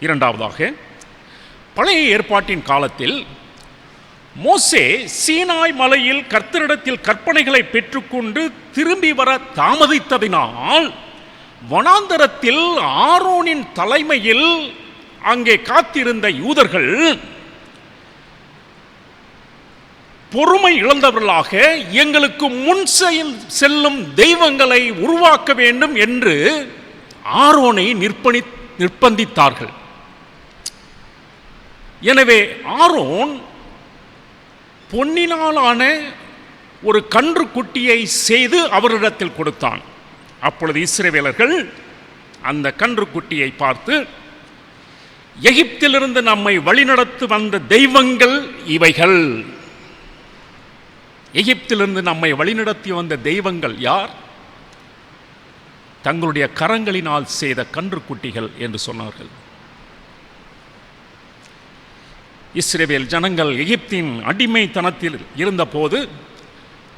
இரண்டாவதாக, பழைய ஏற்பாட்டின் காலத்தில் மோசே சீனாய் மலையில் கர்த்தரிடத்தில் கற்பனைகளை பெற்றுக்கொண்டு திரும்பி வர தாமதித்ததினால் வனாந்தரத்தில் ஆரோனின் தலைமையில் அங்கே காத்திருந்த யூதர்கள் பொறுமை இழந்தவர்களாக எங்களுக்கு முன் செல்லும் தெய்வங்களை உருவாக்க வேண்டும் என்று ஆரோனை நிர்பந்தித்தார்கள். எனவே ஆரோன் பொன்னினாலான ஒரு கன்று குட்டியை செய்து அவரிடத்தில் கொடுத்தான். அப்பொழுது இஸ்ரவேலர்கள் அந்த கன்று குட்டியை பார்த்து, எகிப்திலிருந்து நம்மை வழிநடத்தி வந்த தெய்வங்கள் இவைகள். எகிப்திலிருந்து நம்மை வழிநடத்தி வந்த தெய்வங்கள் யார்? தங்களுடைய கரங்களினால் செய்த கன்று குட்டிகள் என்று சொன்னார்கள். இஸ்ரவேல் ஜனங்கள் எகிப்தின் அடிமைத்தனத்தில் இருந்தபோது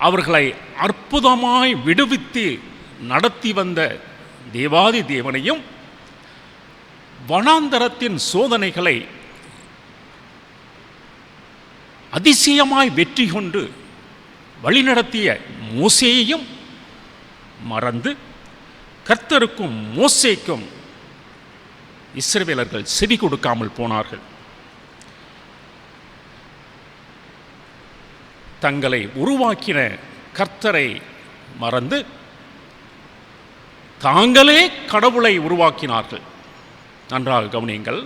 அவர்களை அற்புதமாய் விடுவித்து நடத்தி வந்த தேவாதி தேவனையும் வனாந்தரத்தின் சோதனைகளை அதிசயமாய் வெற்றி கொண்டு வழிநடத்திய மோசேயையும் மறந்து கர்த்தருக்கும் மோசேக்கும் இஸ்ரவேலர்கள் செவி கொடுக்காமல் போனார்கள். தங்களை உருவாக்கின கர்த்தரை மறந்து தாங்களே கடவுளை உருவாக்கினார்கள். நன்றாக கவனியுங்கள்.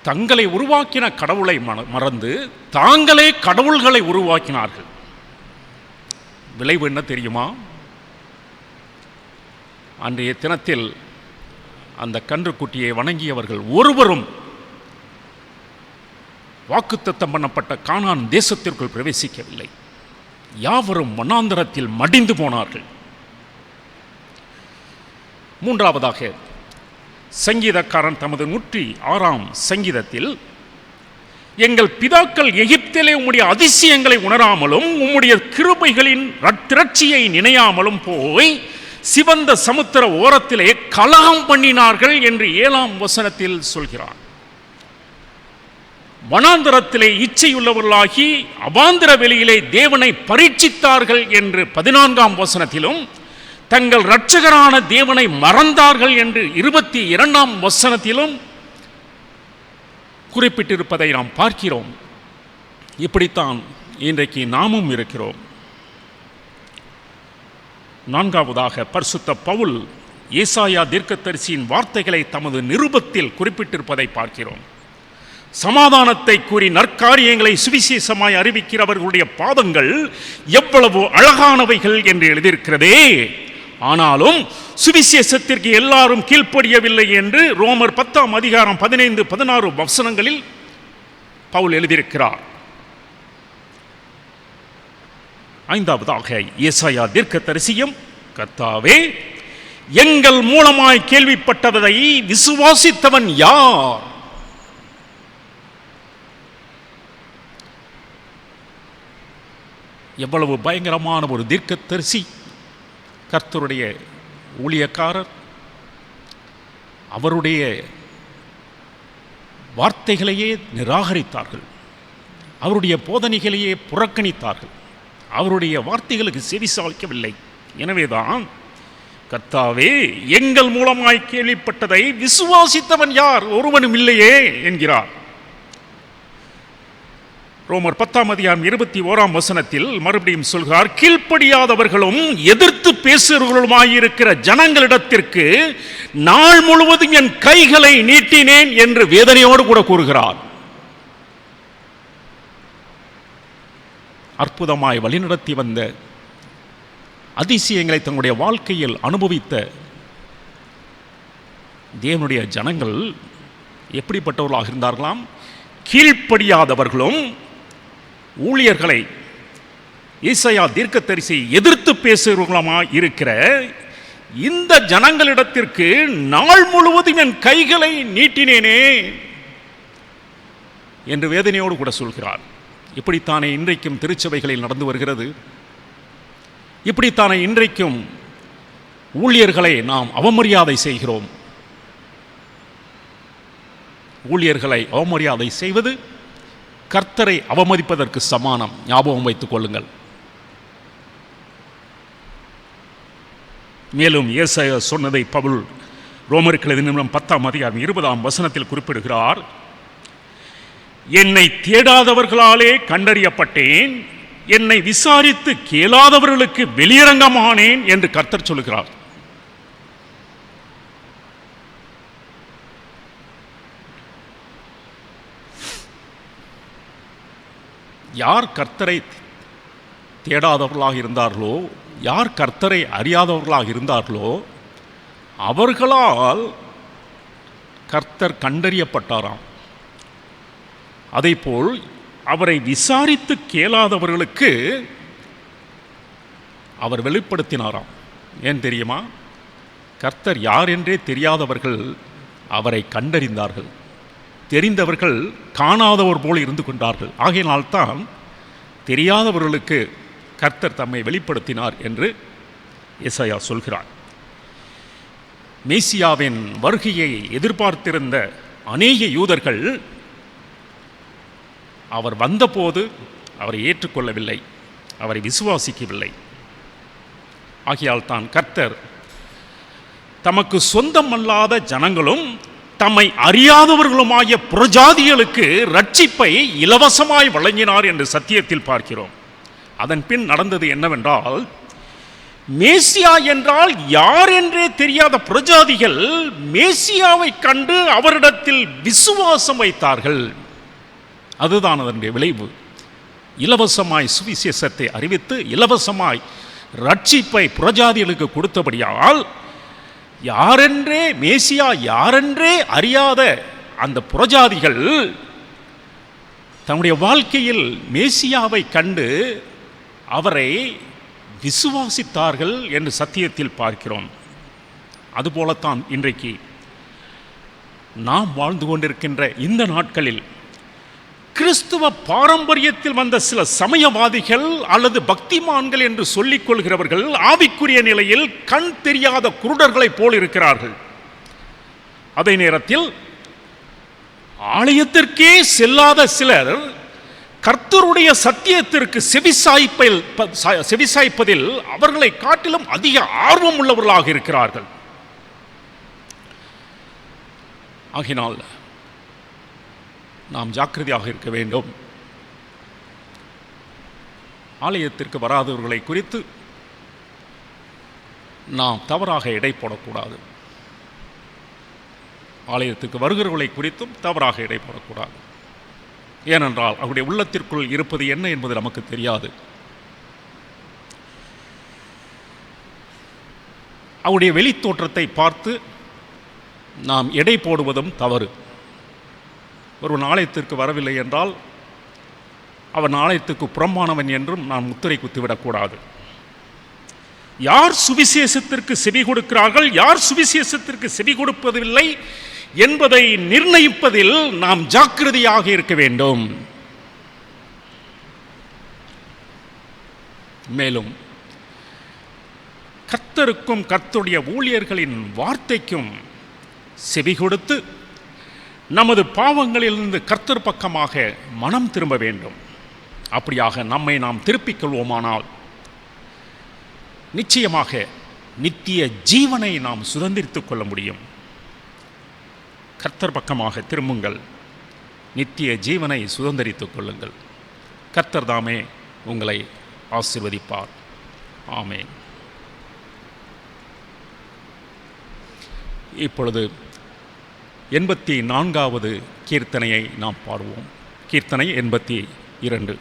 தங்களை உருவாக்கின கடவுளை மறந்து தாங்களே கடவுள்களை உருவாக்கினார்கள். விளைவு என்ன தெரியுமா? அன்றைய தினத்தில் அந்த கன்றுக்குட்டியை வணங்கியவர்கள் ஒருவரும் வாக்குத்தத்தம் பண்ணப்பட்ட கானான் தேசத்திற்குள் பிரவேசிக்கவில்லை. யாவரும் வனாந்தரத்தில் மடிந்து போனார்கள். மூன்றாவதாக, சங்கீதக்காரன் தமது 106ஆம் சங்கீதத்தில், எங்கள் பிதாக்கள் எகிப்திலே உம்முடைய அதிசயங்களை உணராமலும் உம்முடைய கிருபைகளின் திரட்சியை நினையாமலும் போய் சிவந்த சமுத்திர ஓரத்திலே கலகம் பண்ணினார்கள் என்று 7ஆம் வசனத்தில் சொல்கிறார். வனாந்தரத்திலே இச்சையுள்ளவர்களாகி அவாந்தர வெளியிலே தேவனை பரீட்சித்தார்கள் என்று 14ஆம் வசனத்திலும், தங்கள் இரட்சகரான தேவனை மறந்தார்கள் என்று 22ஆம் வசனத்திலும் குறிப்பிட்டிருப்பதை நாம் பார்க்கிறோம். இப்படித்தான் இன்றைக்கு நாமும் இருக்கிறோம். நான்காவதாக, பரிசுத்த பவுல் ஏசாயா தீர்க்கதரிசியின் வார்த்தைகளை தமது நிருபத்தில் குறிப்பிட்டிருப்பதை பார்க்கிறோம். சமாதானத்தை கூறி நற்காரியங்களை சுவிசேஷமாய் அறிவிக்கிறவர்களுடைய பாதங்கள் எவ்வளவு அழகானவைகள் என்று எழுதியிருக்கிறதே. ஆனாலும் சுவிசேஷத்திற்கு எல்லாரும் கீழ்ப்படியவில்லை என்று ரோமர் 10ஆம் அதிகாரம் 15-16 வசனங்களில் பவுல் எழுதியிருக்கிறார். ஐந்தாவதாக, ஏசாயா தீர்க்கதரிசியும், கர்த்தாவே, எங்கள் மூலமாய் கேள்விப்பட்டதை விசுவாசித்தவன் யார்? எவ்வளவு பயங்கரமான ஒரு தீர்க்கதரிசி! கர்த்தருடைய ஊழியக்காரர் அவருடைய வார்த்தைகளையே நிராகரித்தார்கள். அவருடைய போதனைகளையே புறக்கணித்தார்கள். அவருடைய வார்த்தைகளுக்கு செவிசாய்க்கவில்லை. எனவேதான், கர்த்தாவே, எங்கள் மூலமாய் கேள்விப்பட்டதை விசுவாசித்தவன் யார்? ஒருவனும் இல்லையே என்கிறார். ரோமர் 10ஆம் அதிகாரம் 21ஆம் வசனத்தில் மறுபடியும் சொல்கிறார், கீழ்ப்படியாதவர்களும் எதிர்த்து பேசுகிறவர்களுமாயிருக்கிற ஜனங்களிடத்திற்கு நாள் முழுவதும் என் கைகளை நீட்டினேன் என்று வேதனையோடு கூட கூறுகிறார். அற்புதமாய் வழிநடத்தி வந்த அதிசயங்களை தங்களுடைய வாழ்க்கையில் அனுபவித்த தேவனுடைய ஜனங்கள் எப்படிப்பட்டவர்களாக இருந்தார்களாம்? கீழ்ப்படியாதவர்களும் ஊழியர்களை ஏசாயா தீர்க்கதரிசி எதிர்த்து பேசுகிறவர்களுமாய் இருக்கிற இந்த ஜனங்களிடத்திற்கு நாள் முழுவதும் என் கைகளை நீட்டினேனே என்று வேதனையோடு கூட சொல்கிறார். இப்படித்தானே இன்றைக்கும் திருச்சபைகளில் நடந்து வருகிறது. இப்படித்தானே இன்றைக்கும் ஊழியர்களை நாம் அவமரியாதை செய்கிறோம். ஊழியர்களை அவமரியாதை செய்வது கர்த்தரை அவமதிப்பதற்கு சமானம். ஞாபகம் வைத்துக் கொள்ளுங்கள். மேலும் ஏசாயா சொன்னதை பவுல் ரோமருக்கு எழுதின நிருபம் 10:20 குறிப்பிடுகிறார். என்னை தேடாதவர்களாலே கண்டறியப்பட்டேன், என்னை விசாரித்து கேளாதவர்களுக்கு வெளியரங்கமானேன் என்று கர்த்தர் சொல்கிறார். யார் கர்த்தரை தேடாதவர்களாக இருந்தார்களோ, யார் கர்த்தரை அறியாதவர்களாக இருந்தார்களோ அவர்களால் கர்த்தர் கண்டறியப்பட்டாராம். அதேபோல் அவரை விசாரித்து கேளாதவர்களுக்கு அவர் வெளிப்படுத்தினாராம். ஏன் தெரியுமா? கர்த்தர் யார் என்றே தெரியாதவர்கள் அவரை கண்டறிந்தார்கள். தெரிந்தவர்கள் காணாதவர் போல் இருந்து கொண்டார்கள். ஆகையினால்தான் தெரியாதவர்களுக்கு கர்த்தர் தம்மை வெளிப்படுத்தினார் என்று ஏசாயா சொல்கிறார். மேசியாவின் வருகையை எதிர்பார்த்திருந்த அநேக யூதர்கள் அவர் வந்தபோது அவரை ஏற்றுக்கொள்ளவில்லை, அவரை விசுவாசிக்கவில்லை. ஆகையால் தான் கர்த்தர் தமக்கு சொந்தமல்லாத ஜனங்களும் தம்மை அறியாதவர்களுமாகிய புறஜாதிகளுக்கு ரட்சிப்பை இலவசமாய் வழங்கினார் என்று சத்தியத்தில் பார்க்கிறோம். அதன் பின் நடந்தது என்னவென்றால், மேசியா என்றால் யார் என்றே தெரியாத புறஜாதிகள் மேசியாவை கண்டு அவரிடத்தில் விசுவாசம் வைத்தார்கள். அதுதான் அதனுடைய விளைவு. இலவசமாய் சுவிசேஷத்தை அறிவித்து இலவசமாய் ரட்சிப்பை புறஜாதிகளுக்கு கொடுத்தபடியால் யாரென்றே மேசியா யாரென்றே அறியாத அந்த புறஜாதிகள் தன்னுடைய வாழ்க்கையில் மேசியாவை கண்டு அவரை விசுவாசித்தார்கள் என்று சத்தியத்தில் பார்க்கிறோம். அதுபோலத்தான் இன்றைக்கு நாம் வாழ்ந்து கொண்டிருக்கின்ற இந்த நாட்களில் கிறிஸ்துவ பாரம்பரியத்தில் வந்த சில சமயவாதிகள் அல்லது பக்திமான்கள் என்று சொல்லிக் கொள்கிறவர்கள் ஆவிக்குரிய நிலையில் கண் தெரியாத குருடர்களைப் போல் இருக்கிறார்கள். அதே நேரத்தில் ஆலயத்திற்கே செல்லாத சிலர் கர்த்தருடைய சத்தியத்திற்கு செவிசாய்ப்பதில் அவர்களை காட்டிலும் அதிக ஆர்வம் உள்ளவர்களாக இருக்கிறார்கள். ஆகினால் நாம் ஜாக்கிரதையாக இருக்க வேண்டும். ஆலயத்திற்கு வராதவர்களை குறித்து நாம் தவறாக எடை போடக்கூடாது. ஆலயத்துக்கு வருகிறவர்களை குறித்தும் தவறாக எடை போடக்கூடாது. ஏனென்றால் அவருடைய உள்ளத்திற்குள் இருப்பது என்ன என்பது நமக்கு தெரியாது. அவருடைய வெளித்தோற்றத்தை பார்த்து நாம் எடை போடுவதும் தவறு. ஒரு ஆலயத்திற்கு வரவில்லை என்றால் அவன் ஆலயத்துக்கு புறம்பானவன் என்றும் நாம் முத்திரை குத்திவிடக்கூடாது. யார் சுவிசேஷத்திற்கு செவி கொடுக்கிறார்கள், யார் சுவிசேஷத்திற்கு செவி கொடுப்பதில்லை என்பதை நிர்ணயிப்பதில் நாம் ஜாக்கிரதையாக இருக்க வேண்டும். மேலும் கர்த்தருக்கும் கர்த்தருடைய ஊழியர்களின் வார்த்தைக்கும் செவி கொடுத்து நமது பாவங்களிலிருந்து கர்த்தர் பக்கமாக மனம் திரும்ப வேண்டும். அப்படியாக நம்மை நாம் திருப்பிக் கொள்வோமானால் நிச்சயமாக நித்திய ஜீவனை நாம் சுதந்திரித்துக் கொள்ள முடியும். கர்த்தர் பக்கமாக திரும்புங்கள், நித்திய ஜீவனை சுதந்திரித்துக் கொள்ளுங்கள். கர்த்தர் தாமே உங்களை ஆசீர்வதிப்பார். ஆமென். இப்பொழுது 84வது கீர்த்தனையை நாம் பாடுவோம். கீர்த்தனை 82.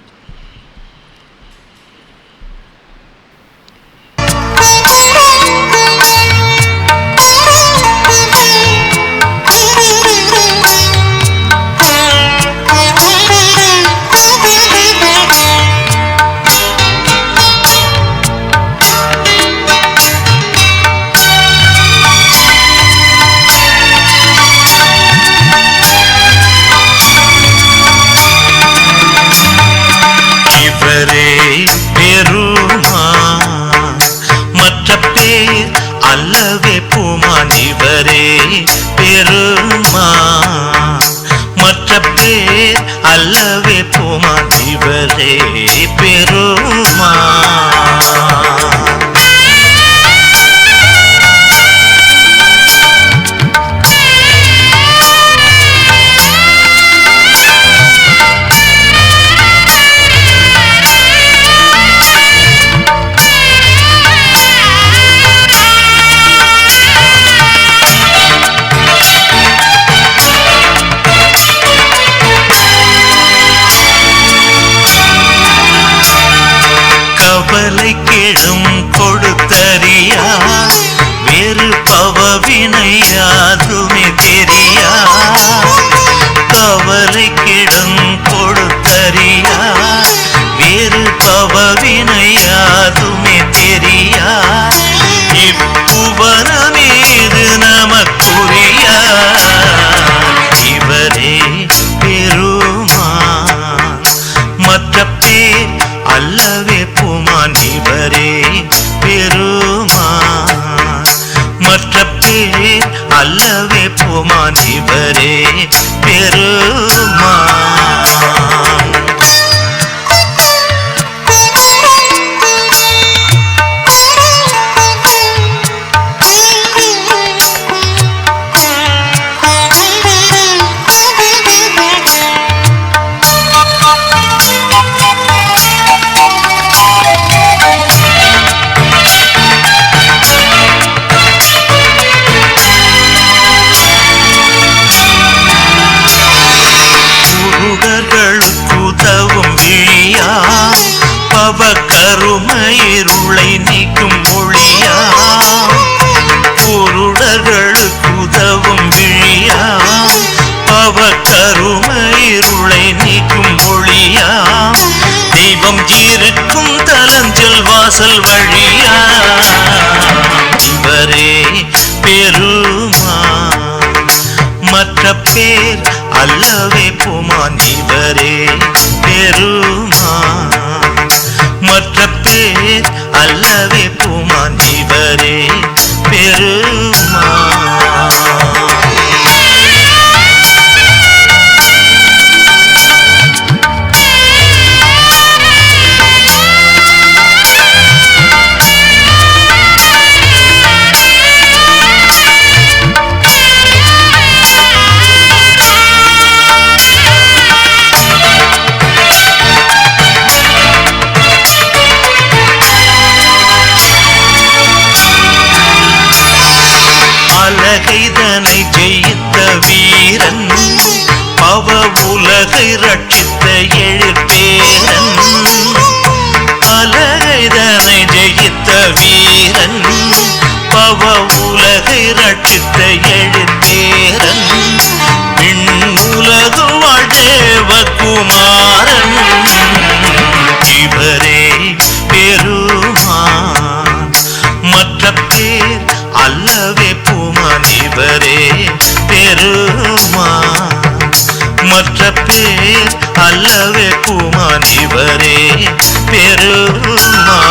அல்லவே போமான் இவரே பெருமான். கருமயிருளை நீக்கும் ஒளியா, குருடர்களுக்கு உதவும் விழியா, பவ கருமயிருளை நீக்கும் ஒளியா, தெய்வம் இருக்கும் தலஞ்சல் வாசல் வழியா, இவரே பெருமான். மற்ற பேர் அல்லவே போமான் இவரே பெருமான். மற்ற பேர் அல்லவே போமான் இவரே பெருமான். அலகைதனை ஜெயித்த வீரன், பவ உலகை ரட்சித்த எழிற்பேரன். அலகைதனை ஜெயித்த வீரன், பவ உலகை ரட்சித்த எழிற்பேரன். விண்ணுலகு வாழ்தேவ குமாரன், இவரே பெருமான். மற்ற பேர் அல்லவே போமான் இவரே பெருமான். மற்ற பேர் அல்லவே போமான் இவரே பெருமான்.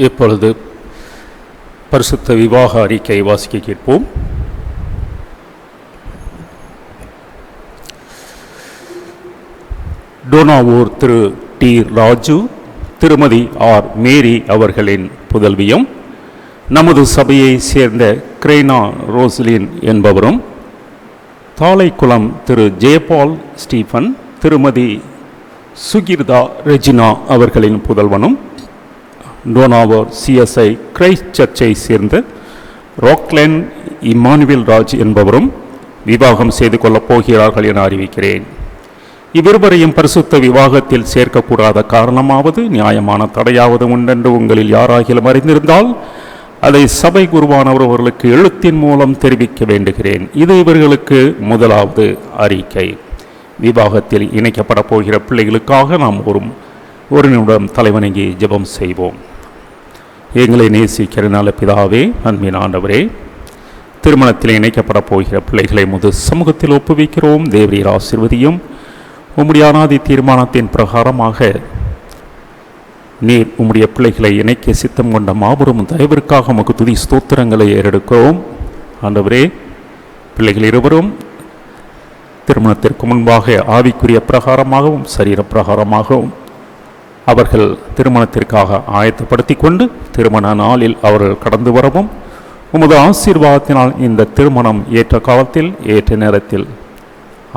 இப்பொழுது பரிசுத்த விவாக அறிக்கை வாசிக்க கேட்போம். டோனாவூர் திரு டி ராஜு, திருமதி ஆர் மேரி அவர்களின் புதல்வியும், நமது சபையை சேர்ந்த கிரைனா ரோஸ்லின் என்பவரும், தாளைக்குளம் திரு ஜெயபால் ஸ்டீஃபன், திருமதி சுகிர்தா ரெஜினா அவர்களின் புதல்வனும், டோனாவூர் சிஎஸ்ஐ கிரைஸ்ட் சர்ச்சை சேர்ந்த ராக்லேன் இம்மானுவேல் ராஜ் என்பவரும் விவாகம் செய்து கொள்ளப் போகிறார்கள் என அறிவிக்கிறேன். இவ்விருவரையும் பரிசுத்த விவாகத்தில் சேர்க்கக்கூடாத காரணமாவது நியாயமான தடையாவது உண்டென்று உங்களில் யாராகிலும் அறிந்திருந்தால் அதை சபை குருவானவர் அவர்களுக்கு எழுத்தின் மூலம் தெரிவிக்க வேண்டுகிறேன். இது இவர்களுக்கு முதலாவது அறிக்கை. விவாகத்தில் இணைக்கப்பட போகிற பிள்ளைகளுக்காக நாம் ஒரு நிமிடம் தலைவணங்கி ஜெபம் செய்வோம். எங்களை நேசிக்கிற நல்ல பிதாவே, அன்பின் ஆண்டவரே, திருமணத்தில் இணைக்கப்பட போகிற பிள்ளைகளை முது சமூகத்தில் ஒப்புவிக்கிறோம். தேவரீர் ஆசீர்வதியும். உம்முடைய அநாதி தீர்மானத்தின் பிரகாரமாக நீர் உம்முடைய பிள்ளைகளை இணைக்க சித்தம் கொண்ட மாபெரும் தயவிற்காக உமக்கு துதி ஸ்தோத்திரங்களை ஏறெடுக்கிறோம். ஆண்டவரே, பிள்ளைகள் இருவரும் திருமணத்திற்கு முன்பாக ஆவிக்குரிய பிரகாரமாகவும் சரீர பிரகாரமாகவும் அவர்கள் திருமணத்திற்காக ஆயத்தப்படுத்தி கொண்டு திருமண நாளில் அவர்கள் கடந்து வரவும் உமது ஆசீர்வாதத்தினால் இந்த திருமணம் ஏற்ற காலத்தில் ஏற்ற நேரத்தில்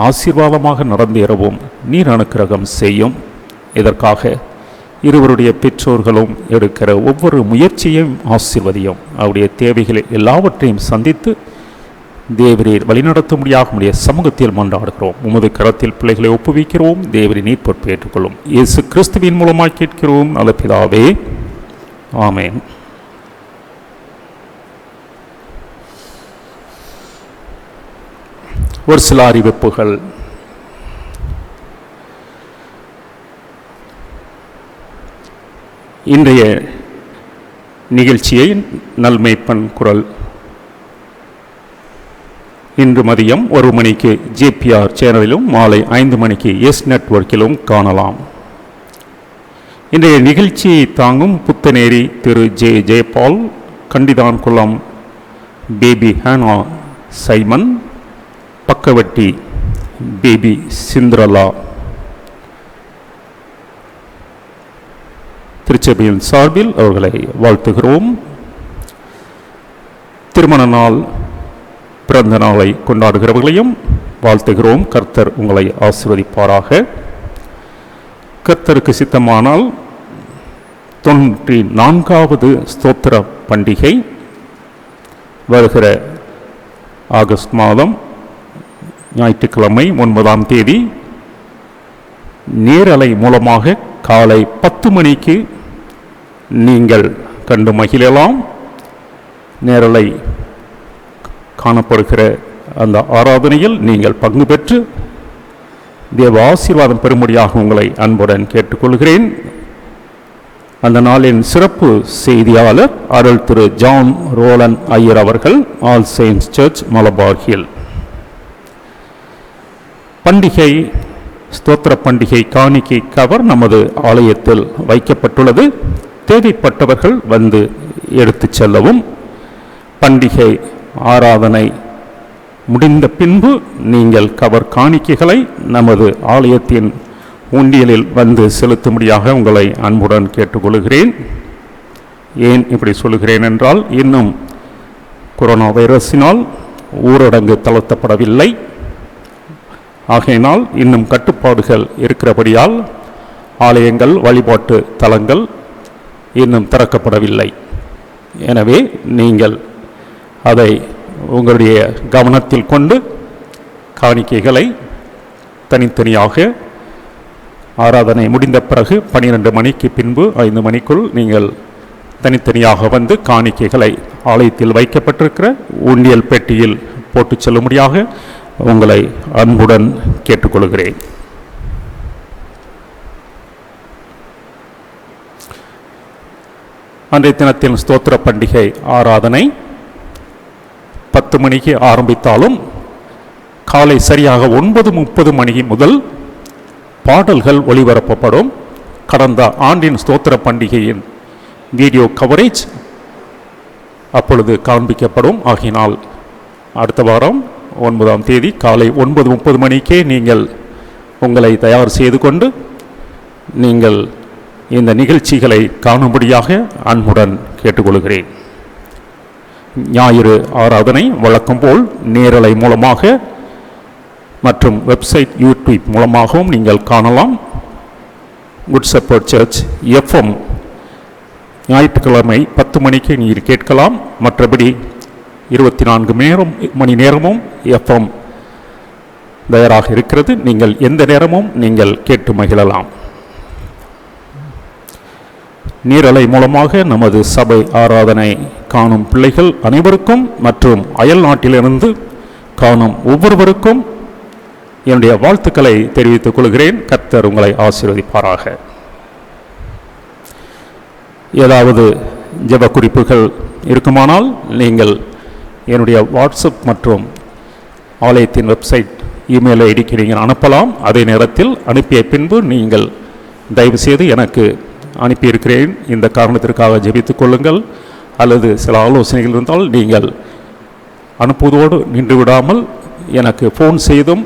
ஆசீர்வாதமாக நடந்தேறவும் நீர் அனுக்கிரகம் செய்யும். இதற்காக இருவருடைய பெற்றோர்களும் எடுக்கிற ஒவ்வொரு முயற்சியையும் ஆசீர்வதியும். அவருடைய தேவைகளை எல்லாவற்றையும் சந்தித்து தேவரீர் வழிநடத்த முடியாத உடைய சமூகத்தில் மன்றாடுகிறோம். உமது கரத்தில் பிள்ளைகளை ஒப்புவிக்கிறோம். தேவரீர் நீர் பொறுப்பு ஏற்றுக்கொள்ளும். இயேசு கிறிஸ்துவின் மூலமாய் கேட்கிறோம் நல்ல பிதாவே, ஆமென். ஒரு சில அறிவிப்புகள். இன்றைய நிகழ்ச்சியை நல்மைப்பன் குரல் இன்று மதியம் 1 மணிக்கு ஜேபிஆர் சேனலிலும் மாலை 5 மணிக்கு எஸ் நெட்வொர்க்கிலும் காணலாம். இன்றைய நிகழ்ச்சியை தாங்கும் Puthaneri Thiru Jeyapal, Kandithankulam baby Hannah Simon, Pakkavatti baby Cinderella. திருச்சபையின் சார்பில் அவர்களை வாழ்த்துகிறோம். திருமண நாள், பிறந்த நாளை கொண்டாடுகிறவர்களையும் வாழ்த்துகிறோம். கர்த்தர் உங்களை ஆசீர்வதிப்பாராக. கர்த்தருக்கு சித்தமானால் 94வது ஸ்தோத்திர பண்டிகை வருகிற ஆகஸ்ட் மாதம் ஞாயிற்றுக்கிழமை 9ஆம் தேதி நேரலை மூலமாக காலை 10 மணிக்கு நீங்கள் கண்டு மகிழலாம். நேரலை காணப்படுகிற அந்த ஆராதனையில் நீங்கள் பங்கு பெற்று தேவ ஆசீர்வாதம் பெறும்படியாக உங்களை அன்புடன் கேட்டுக்கொள்கிறேன். அந்த நாளின் சிறப்பு செய்தியாளர் அருள் திரு ஜான் ரோலன் ஐயர் அவர்கள், ஆல் செயின்ட்ஸ் சர்ச், மலபார் ஹில். பண்டிகை ஸ்தோத்திர பண்டிகை காணிக்கை கவர் நமது ஆலயத்தில் வைக்கப்பட்டுள்ளது. தேவைப்பட்டவர்கள் வந்து எடுத்துச் செல்லவும். பண்டிகை ஆராதனை முடிந்த பின்பு நீங்கள் கவர் காணிக்கைகளை நமது ஆலயத்தின் உண்டியலில் வந்து செலுத்தும்படியாக உங்களை அன்புடன் கேட்டுக்கொள்கிறேன். ஏன் இப்படி சொல்கிறேன் என்றால், இன்னும் கொரோனா வைரஸினால் ஊரடங்கு தளர்த்தப்படவில்லை. ஆகையினால் இன்னும் கட்டுப்பாடுகள் இருக்கிறபடியால் ஆலயங்கள், வழிபாட்டு தலங்கள் இன்னும் திறக்கப்படவில்லை. எனவே நீங்கள் அதை உங்களுடைய கவனத்தில் கொண்டு காணிக்கைகளை தனித்தனியாக ஆராதனை முடிந்த பிறகு 12 மணிக்கு பின்பு 5 மணிக்குள் நீங்கள் தனித்தனியாக வந்து காணிக்கைகளை ஆலயத்தில் வைக்கப்பட்டிருக்கிற உண்டியல் பெட்டியில் போட்டு செல்லும்படியாக உங்களை அன்புடன் கேட்டுக்கொள்கிறேன். அன்றைய தினத்தின் ஸ்தோத்திர பண்டிகை ஆராதனை 10 மணிக்கு ஆரம்பித்தாலும் காலை சரியாக 9:30 மணி முதல் பாடல்கள் ஒளிபரப்பப்படும். கடந்த ஆண்டின் ஸ்தோத்திர பண்டிகையின் வீடியோ கவரேஜ் அப்பொழுது காண்பிக்கப்படும். ஆகினால் அடுத்த வாரம் 9ஆம் தேதி காலை 9:30 மணிக்கே நீங்கள் உங்களை தயார் செய்து கொண்டு நீங்கள் இந்த நிகழ்ச்சிகளை காணும்படியாக அன்புடன் கேட்டுக்கொள்கிறேன். ஞாயிறு ஆராதனை வழக்கம் போல் நேரலை மூலமாக மற்றும் வெப்சைட், யூடியூப் மூலமாகவும் நீங்கள் காணலாம். குட் ஷெப்பர்ட் சர்ச் FM ஞாயிற்றுக்கிழமை 10 மணிக்கு நீங்கள் கேட்கலாம். மற்றபடி 24 மணி நேரமும் FM தயாராக இருக்கிறது. நீங்கள் எந்த நேரமும் நீங்கள் கேட்டு மகிழலாம். நேரலை மூலமாக நமது சபை ஆராதனை காணும் பிள்ளைகள் அனைவருக்கும் மற்றும் அயல் நாட்டிலிருந்து காணும் ஒவ்வொருவருக்கும் என்னுடைய வாழ்த்துக்களை தெரிவித்துக் கொள்கிறேன். கர்த்தர் உங்களை ஆசீர்வதிப்பாராக. ஏதாவது ஜெப குறிப்புகள் இருக்குமானால் நீங்கள் என்னுடைய வாட்ஸ்அப் மற்றும் ஆலயத்தின் வெப்சைட் இமெயில் ஐடிக்கு நீங்கள் அனுப்பலாம். அதே நேரத்தில் அனுப்பிய பின்பு நீங்கள் தயவுசெய்து எனக்கு அனுப்பியிருக்கிறேன், இந்த காரணத்திற்காக ஜெபித்துக் கொள்ளுங்கள், அல்லது சில ஆலோசனைகள் இருந்தால் நீங்கள் அனுப்புவதோடு நின்று விடாமல் எனக்கு ஃபோன் செய்தும்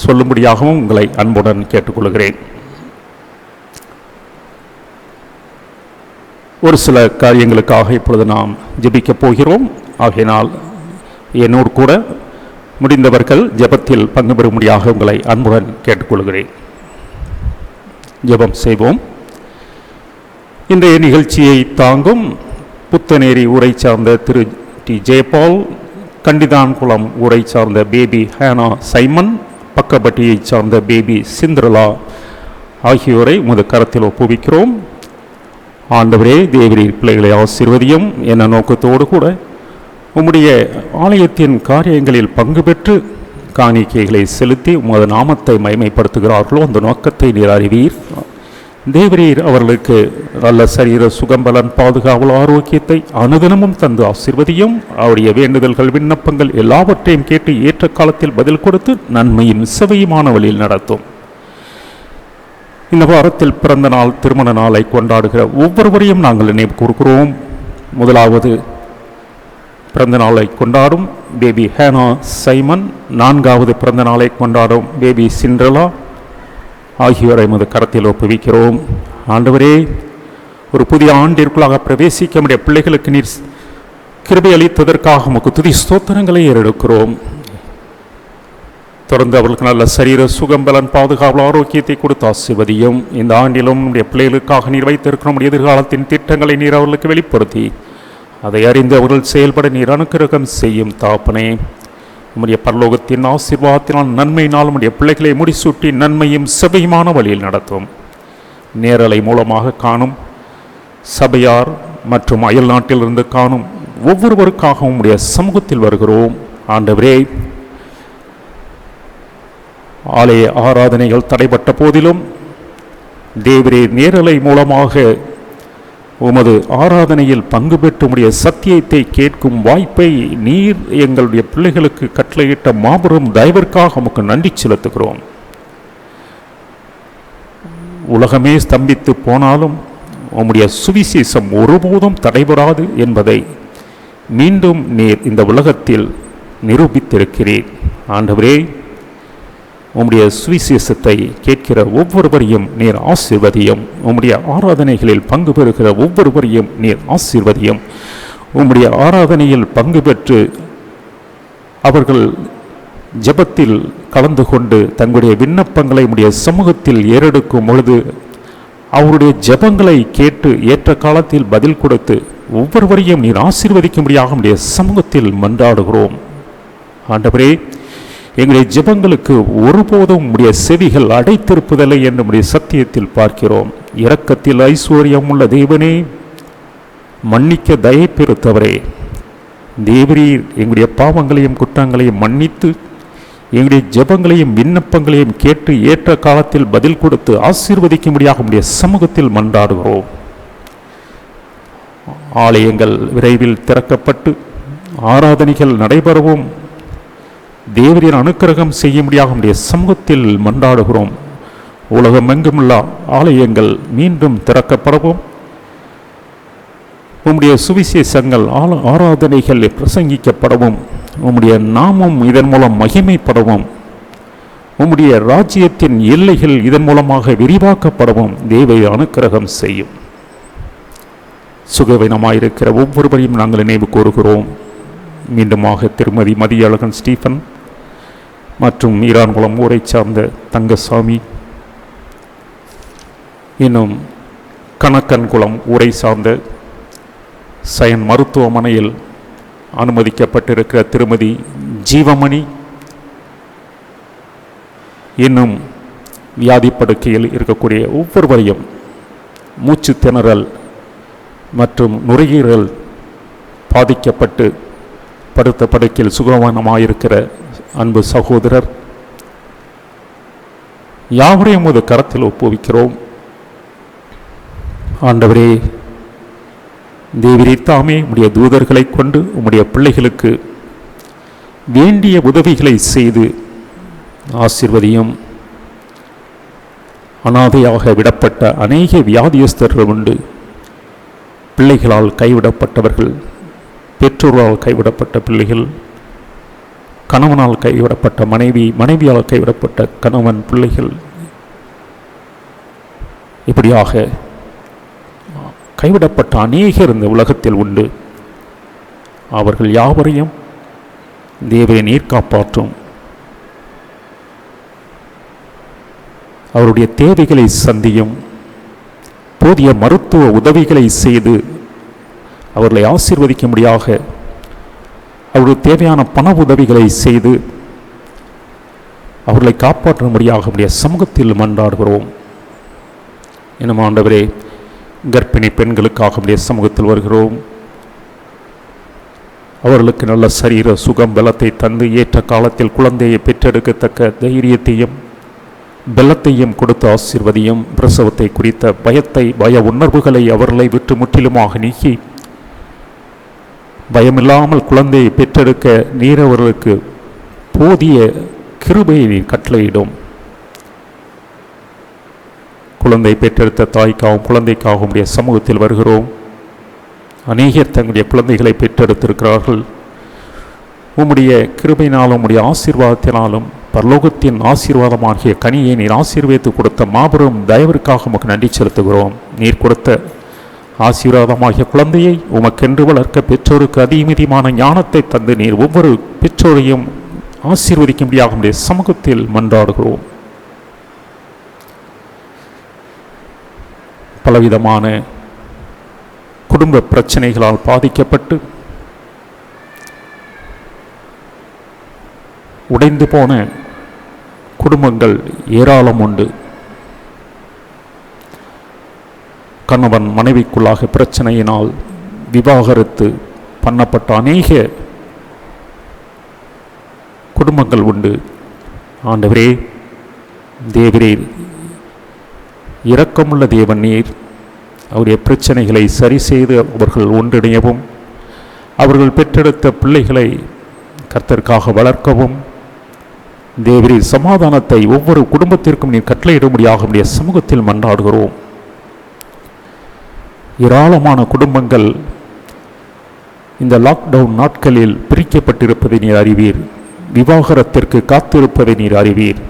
சொல்லும்படியாகவும் உங்களை அன்புடன் கேட்டுக்கொள்கிறேன். ஒரு சில காரியங்களுக்காக இப்பொழுது நாம் ஜெபிக்கப் போகிறோம். ஆகையினால் என்னோடு கூட முடிந்தவர்கள் ஜெபத்தில் பங்கு பெறும்படியாக உங்களை அன்புடன் கேட்டுக்கொள்கிறேன். ஜெபம் செய்வோம். இன்றைய நிகழ்ச்சியை தாங்கும் புத்தநேரி ஊரை சார்ந்த திரு டி ஜெயபால், கண்டிதான்குளம் ஊரை சார்ந்த பேபி ஹானா சைமன், பக்கபட்டியை சார்ந்த பேபி சிந்திரலா ஆகியோரை உமது கரத்தில் ஒப்புவிக்கிறோம். ஆண்டவரே, தேவரீர் பிள்ளைகளை ஆசீர்வதியும் என்ற நோக்கத்தோடு கூட உம்முடைய ஆலயத்தின் காரியங்களில் பங்கு பெற்று காணிக்கைகளை செலுத்தி உமது நாமத்தை மகிமைப்படுத்துகிறார்களோ அந்த நோக்கத்தை நீர் அறிவீர். தேவரீர் அவர்களுக்கு நல்ல சரீர சுகம்பலன் பாதுகாவல் ஆரோக்கியத்தை அனுதினமும் தந்து ஆசீர்வதியும். அவருடைய வேண்டுதல்கள் விண்ணப்பங்கள் எல்லாவற்றையும் கேட்டு ஏற்ற காலத்தில் பதில் கொடுத்து நன்மையும் செவையுமான வழியில் நடத்தும். இந்த வாரத்தில் பிறந்த நாள் திருமண நாளை கொண்டாடுகிற ஒவ்வொருவரையும் நாங்கள் நினைவு கூறுகிறோம். முதலாவது பிறந்த நாளை கொண்டாடும் பேபி ஹேனா சைமன், 4வது பிறந்த நாளை கொண்டாடும் பேபி சிண்ட்ரலா ஆகியோரை எமது கரத்தில் ஒப்புவிக்கிறோம். ஆண்டவரே, ஒரு புதிய ஆண்டிற்குள்ளாக பிரவேசிக்க முடிய பிள்ளைகளுக்கு நீர் கிருபை அளித்ததற்காக உமக்கு துதி ஸ்தோத்திரங்களை ஏறெடுக்கிறோம். தொடர்ந்து அவர்களுக்கு நல்ல சரீர சுகம்பலன் பாதுகாவல் ஆரோக்கியத்தை கொடுத்து ஆசீர்வதியும். இந்த ஆண்டிலும் நம்முடைய பிள்ளைகளுக்காக நீர் வைத்திருக்கிற நம்முடைய எதிர்காலத்தின் திட்டங்களை நீர் அவர்களுக்கு வெளிப்படுத்தி அதை அறிந்து அவர்கள் செயல்பட நீர் அனுக்கிரகம் செய்யும். தாப்பனே, நம்முடைய பரலோகத்தின் ஆசீர்வாதத்தினால் நன்மையினால் நம்முடைய பிள்ளைகளை முடிசூட்டி நன்மையும் சபையுமான வழியில் நடத்தும். நேரலை மூலமாக காணும் சபையார் மற்றும் அயல் நாட்டிலிருந்து காணும் ஒவ்வொருவருக்காகவும் நம்முடைய சமூகத்தில் வருகிறோம். ஆண்டவரே, ஆலய ஆராதனைகள் தடைப்பட்ட போதிலும் தேவரே நேரலை மூலமாக உமது ஆராதனையில் பங்கு பெற்று உடைய சத்தியத்தை கேட்கும் வாய்ப்பை நீர் எங்களுடைய பிள்ளைகளுக்கு கட்டளையிட்ட மாபெரும் தயவிற்காக உமக்கு நன்றி செலுத்துகிறோம். உலகமே ஸ்தம்பித்து போனாலும் உம்முடைய சுவிசேஷம் ஒருபோதும் தடைபெறாது என்பதை மீண்டும் நீர் இந்த உலகத்தில் நிரூபித்திருக்கிறீர். ஆண்டவரே, உம்முடைய சுவிசேஷத்தை கேட்கிற ஒவ்வொருவரையும் நீர் ஆசீர்வதியும். உம்முடைய ஆராதனைகளில் பங்கு பெறுகிற ஒவ்வொருவரையும் நீர் ஆசீர்வதியும். உம்முடைய ஆராதனையில் பங்கு பெற்று அவர்கள் ஜெபத்தில் கலந்து கொண்டு தங்களுடைய விண்ணப்பங்களை உம்முடைய சமூகத்தில் ஏறெடுக்கும் பொழுது அவருடைய ஜெபங்களை கேட்டு ஏற்ற காலத்தில் பதில் கொடுத்து ஒவ்வொருவரையும் நீர் ஆசீர்வதிக்கும்படியாக உம்முடைய சமூகத்தில் மன்றாடுகிறோம். ஆண்டவரே, எங்களுடைய ஜெபங்களுக்கு ஒருபோதும் உடைய செவிகள் அடைத்திருப்பதில்லை என்று நம்முடைய சத்தியத்தில் பார்க்கிறோம். இரக்கத்தில் ஐஸ்வர்யம் உள்ள தேவனே, மன்னிக்க தயை பெறுத்தவரே, தேவரீர் எங்களுடைய பாவங்களையும் குற்றங்களையும் மன்னித்து எங்களுடைய ஜெபங்களையும் விண்ணப்பங்களையும் கேட்டு ஏற்ற காலத்தில் பதில் கொடுத்து ஆசீர்வதிக்கும்படியாக உடைய சமூகத்தில் மன்றாடுகிறோம். ஆலயங்கள் விரைவில் திறக்கப்பட்டு ஆராதனைகள் நடைபெறவும் தேவரின் அனுக்கிரகம் செய்யும்படியாக உடைய சமூகத்தில் மன்றாடுகிறோம். உலகமெங்குமுள்ள ஆலயங்கள் மீண்டும் திறக்கப்படவும் உம்முடைய சுவிசேஷங்கள் ஆராதனைகள் பிரசங்கிக்கப்படவும் உம்முடைய நாமம் இதன் மூலம் மகிமைப்படவும் உம்முடைய ராஜ்யத்தின் எல்லைகள் இதன் மூலமாக விரிவாக்கப்படவும் தேவை அனுக்கிரகம் செய்யும். சுகவீனமாயிருக்கிற ஒவ்வொருவரையும் நாங்கள் நினைவு கூறுகிறோம். மீண்டுமாக திருமதி மதியழகன் ஸ்டீஃபன் மற்றும் ஈரான்குளம் ஊரை சார்ந்த தங்கசாமி, இன்னும் கணக்கன்குளம் ஊரை சார்ந்த சயன் மருத்துவமனையில் அனுமதிக்கப்பட்டிருக்கிற திருமதி ஜீவமணி, இன்னும் வியாதிப்படுக்கையில் இருக்கக்கூடிய ஒவ்வொருவரையும் மூச்சு திணறல் மற்றும் நுரையீரல் பாதிக்கப்பட்டு படுத்த படுக்கையில் சுகமானமாயிருக்கிற அன்பு சகோதரர் யாவரையும் ஒரு கரத்தில் ஒப்புவிக்கிறோம். ஆண்டவரே, தேவரீர் தாமே உம்முடைய தூதர்களை கொண்டு உம்முடைய பிள்ளைகளுக்கு வேண்டிய உதவிகளை செய்து ஆசீர்வதியும். அனாதையாக விடப்பட்ட அநேக வியாதியஸ்தர்கள் உண்டு. பிள்ளைகளால் கைவிடப்பட்டவர்கள், பெற்றோரால் கைவிடப்பட்ட பிள்ளைகள், கணவனால் கைவிடப்பட்ட மனைவி, மனைவியால் கைவிடப்பட்ட கணவன், பிள்ளைகள், இப்படியாக கைவிடப்பட்ட அநேகர் இந்த உலகத்தில் உண்டு. அவர்கள் யாவரையும் தேவரே நீர் காப்பாற்றும். அவருடைய தேவைகளை சந்தியும். போதிய மருத்துவ உதவிகளை செய்து அவர்களை ஆசீர்வதிக்கும்படியாக அவர்களுக்கு தேவையான பண உதவிகளை செய்து அவர்களை காப்பாற்றும்படியாக உடைய சமூகத்தில் மன்றாடுகிறோம். இன்னும் ஆண்டவரே, கர்ப்பிணி பெண்களுக்காக உடைய சமூகத்தில் வருகிறோம். அவர்களுக்கு நல்ல சரீர சுகம் பலத்தை தந்து ஏற்ற காலத்தில் குழந்தையை பெற்றெடுக்கத்தக்க தைரியத்தையும் பலத்தையும் கொடுத்து ஆசீர்வதியும். பிரசவத்தை குறித்த பய உணர்வுகளை அவர்களை விட்டு முற்றிலுமாக நீக்கி பயமில்லாமல் குழந்தையை பெற்றெடுக்க நீர் அவர்களுக்கு போதிய கிருபையை நீர் கட்டளையிடும். குழந்தை பெற்றெடுத்த தாய்க்காகவும் குழந்தைக்காகவும் உடைய சமூகத்தில் வருகிறோம். அநேகர் தங்களுடைய குழந்தைகளை பெற்றெடுத்திருக்கிறார்கள். உம்முடைய கிருபையினாலும் உம்முடைய ஆசீர்வாதத்தினாலும் பரலோகத்தின் ஆசீர்வாதமாகிய கனியை நீர் ஆசீர்வதித்து கொடுத்த மாபெரும் தயவிற்காக உமக்கு நன்றி செலுத்துகிறோம். நீர் கொடுத்த ஆசீர்வாதமாகிய குழந்தையை உமக்கென்று வளர்க்க பெற்றோருக்கு அதிகமான ஞானத்தை தந்து நீர் ஒவ்வொரு பெற்றோரையும் ஆசீர்வதிக்கும்படியாக உம்முடைய சமூகத்தில் மன்றாடுகிறோம். பலவிதமான குடும்ப பிரச்சனைகளால் பாதிக்கப்பட்டு உடைந்து போன குடும்பங்கள் ஏராளம் உண்டு. கணவன் மனைவிக்குள்ளாக பிரச்சனையினால் விவாகரத்து பண்ணப்பட்ட அநேக குடும்பங்கள் உண்டு. ஆண்டவரே, தேவரீர் இரக்கமுள்ள தேவன், நீர் அவருடைய பிரச்சனைகளை சரி செய்து அவர்கள் ஒன்றிணையவும் அவர்கள் பெற்றெடுத்த பிள்ளைகளை கர்த்தருக்காக வளர்க்கவும் தேவரீர் சமாதானத்தை ஒவ்வொரு குடும்பத்திற்கும் நீர் கட்டளையிடும்படியாக உடைய சமூகத்தில் மன்றாடுகிறோம். ஏராளமான குடும்பங்கள் இந்த லாக்டவுன் நாட்களில் பிரிக்கப்பட்டிருப்பதை நீர் அறிவீர். விவாகரத்திற்கு காத்திருப்பதை நீர் அறிவீர்.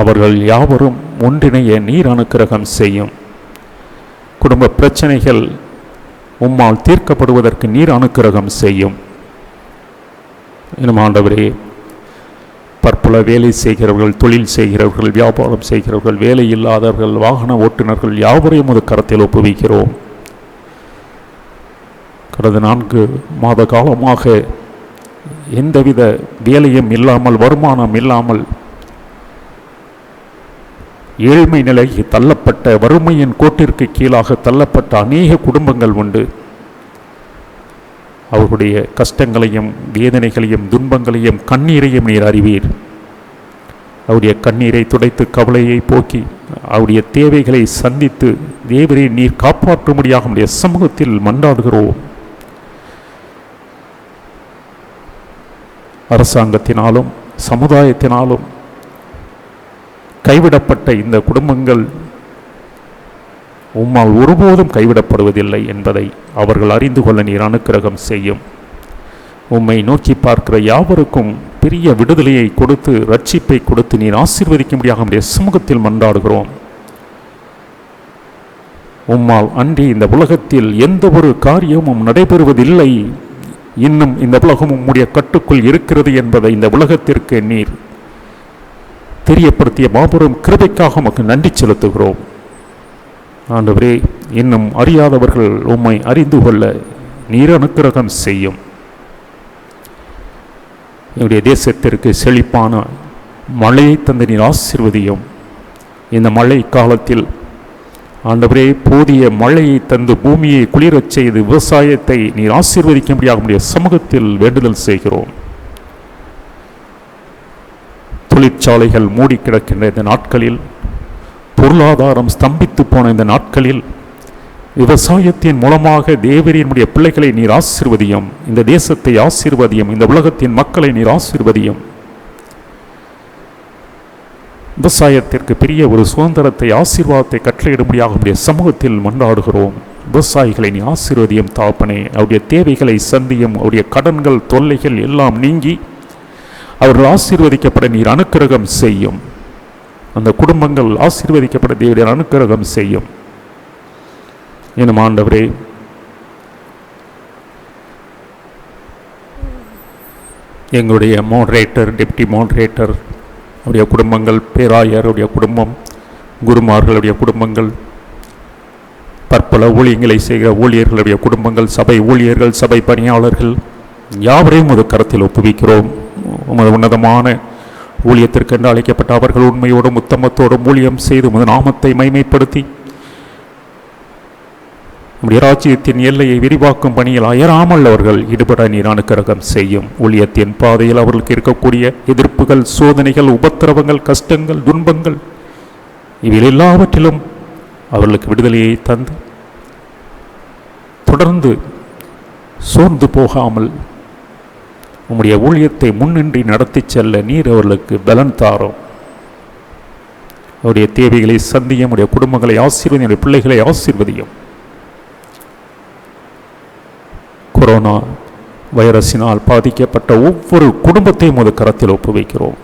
அவர்கள் யாவரும் ஒன்றிணைய நீர் அனுக்கிரகம் செய்யும். குடும்ப பிரச்சனைகள் உம்மால் தீர்க்கப்படுவதற்கு நீர் அனுக்கிரகம் செய்யும். இன்னும் ஆண்டவரே, பற்பல வேலை செய்கிறவர்கள், தொழில் செய்கிறவர்கள், வியாபாரம் செய்கிறவர்கள், வேலை இல்லாதவர்கள், வாகன ஓட்டுநர்கள் யாவரையும் ஒரு கரத்தில் ஒப்புவிக்கிறோம். கடந்த 4 மாத காலமாக எந்தவித வேலையும் இல்லாமல், வருமானம் இல்லாமல், ஏழ்மை நிலைக்கு தள்ளப்பட்ட, வறுமையின் கோட்டிற்கு கீழாக தள்ளப்பட்ட அநேக குடும்பங்கள் உண்டு. அவர்களுடைய கஷ்டங்களையும் வேதனைகளையும் துன்பங்களையும் கண்ணீரையும் நீர் அறிவீர். அவருடைய கண்ணீரை துடைத்து கவலையை போக்கி அவருடைய தேவைகளை சந்தித்து தேவரை நீர் காப்பாற்றும்படியாக உடைய சமூகத்தில் மன்றாடுகிறோம். அரசாங்கத்தினாலும் சமுதாயத்தினாலும் கைவிடப்பட்ட இந்த குடும்பங்கள் உம்மால் ஒருபோதும் கைவிடப்படுவதில்லை என்பதை அவர்கள் அறிந்து கொள்ள நீர் அனுக்கிரகம் செய்யும். உம்மை நோக்கி பார்க்கிற யாவருக்கும் பெரிய விடுதலையை கொடுத்து ரட்சிப்பை கொடுத்து நீர் ஆசீர்வதிக்கும்படியாக உடைய சமூகத்தில் மன்றாடுகிறோம். உம்மால் அன்றி இந்த உலகத்தில் எந்த ஒரு காரியமும் நடைபெறுவதில்லை. இன்னும் இந்த உலகம் உம்முடைய கட்டுக்குள் இருக்கிறது என்பதை இந்த உலகத்திற்கு நீர் தெரியப்படுத்திய மாபெரும் கிருபைக்காக உமக்கு நன்றி செலுத்துகிறோம். ஆண்டவரே, இன்னும் அறியாதவர்கள் உம்மை அறிந்து கொள்ள நீர் அனுக்கிரகம் செய்யும். என்னுடைய தேசத்திற்கு செழிப்பான மழையை தந்து நீர் ஆசீர்வதியும். இந்த மழை காலத்தில் ஆண்டவரே, போதிய மழையை தந்து பூமியை குளிரச் செய்து விவசாயத்தை நீர் ஆசீர்வதிக்கும்படியாக உடைய சமூகத்தில் வேண்டுதல் செய்கிறோம். தொழிற்சாலைகள் மூடி கிடக்கின்ற இந்த நாட்களில், பொருளாதாரம் ஸ்தம்பித்து போன இந்த நாட்களில், விவசாயத்தின் மூலமாக தேவரினுடைய பிள்ளைகளை நீர் ஆசீர்வதியும். இந்த தேசத்தை ஆசீர்வதியும். இந்த உலகத்தின் மக்களை நீர் ஆசீர்வதியும். விவசாயத்திற்கு பெரிய ஒரு சுதந்திரத்தை, ஆசீர்வாதத்தை கட்டளையிடும்படியாக உடைய சமூகத்தில் மன்றாடுகிறோம். விவசாயிகளை நீ ஆசீர்வதியும் தாப்பனே. அவருடைய தேவைகளை சந்தியும். அவருடைய கடன்கள் தொல்லைகள் எல்லாம் நீங்கி அவர்கள் ஆசீர்வதிக்கப்பட நீர் அனுக்கிரகம் செய்யும். அந்த குடும்பங்கள் ஆசீர்வதிக்கப்பட தேவனுடைய அனுக்கிரகம் செய்யும். எனும் ஆண்டவரே, எங்களுடைய மோடரேட்டர், டெப்டி மோடரேட்டர் அவருடைய குடும்பங்கள், பேராயருடைய குடும்பம், குருமார்களுடைய குடும்பங்கள், பற்பல ஊழியங்களை செய்கிற ஊழியர்களுடைய குடும்பங்கள், சபை ஊழியர்கள், சபை பணியாளர்கள் யாவரையும் ஒரு கரத்தில் ஒப்புவிக்கிறோம். உமது உன்னதமான ஊழியத்திற்கென்று அழைக்கப்பட்ட அவர்கள் உண்மையோடும் உத்தமத்தோடும் ஊழியம் செய்து உமது நாமத்தை மைமைப்படுத்தி நம்முடைய ராஜ்யத்தின் எல்லையை விரிவாக்கும் பணியில் அயராமல் அவர்கள் ஈடுபட நீர் அனுக்கிரகம் செய்யும். ஊழியத்தின் பாதையில் அவர்களுக்கு இருக்கக்கூடிய எதிர்ப்புகள், சோதனைகள், உபத்திரவங்கள், கஷ்டங்கள், துன்பங்கள் இவையில் எல்லாவற்றிலும் அவர்களுக்கு விடுதலையை தந்து தொடர்ந்து சோர்ந்து போகாமல் உம்முடைய ஊழியத்தை முன்னின்றி நடத்தி செல்ல நீர் அவர்களுக்கு பலன் தாரும். அவருடைய தேவைகளை சந்தியும், உடைய குடும்பங்களை ஆசீர்வதியும், உடைய பிள்ளைகளை ஆசீர்வதியும். கொரோனா வைரஸினால் பாதிக்கப்பட்ட ஒவ்வொரு குடும்பத்தையும் ஒரு கரத்தில் ஒப்புவைக்கிறோம்.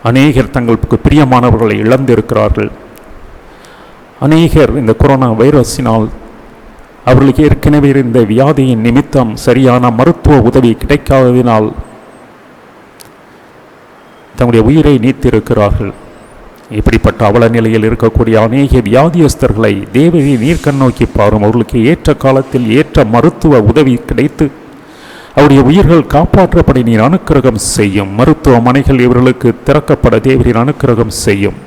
அநேகர் தங்களுக்கு பிரியமானவர்களை இழந்திருக்கிறார்கள். அநேகர் இந்த கொரோனா வைரஸினால் அவர்களுக்கு ஏற்கனவே இருந்த வியாதியின் நிமித்தம் சரியான மருத்துவ உதவி கிடைக்காததினால் தங்களுடைய உயிரை நீத்திருக்கிறார்கள். இப்படிப்பட்ட அவல நிலையில் இருக்கக்கூடிய அநேக வியாதியஸ்தர்களை தேவனை நீர் கண்ணோக்கி பாரும். அவர்களுக்கு ஏற்ற காலத்தில் ஏற்ற மருத்துவ உதவி கிடைத்து அவருடைய உயிர்கள் காப்பாற்றப்பட நீர் அனுக்கிரகம் செய்யும். மருத்துவமனைகள் இவர்களுக்கு திறக்கப்பட தேவரின் அனுக்கிரகம் செய்யும்.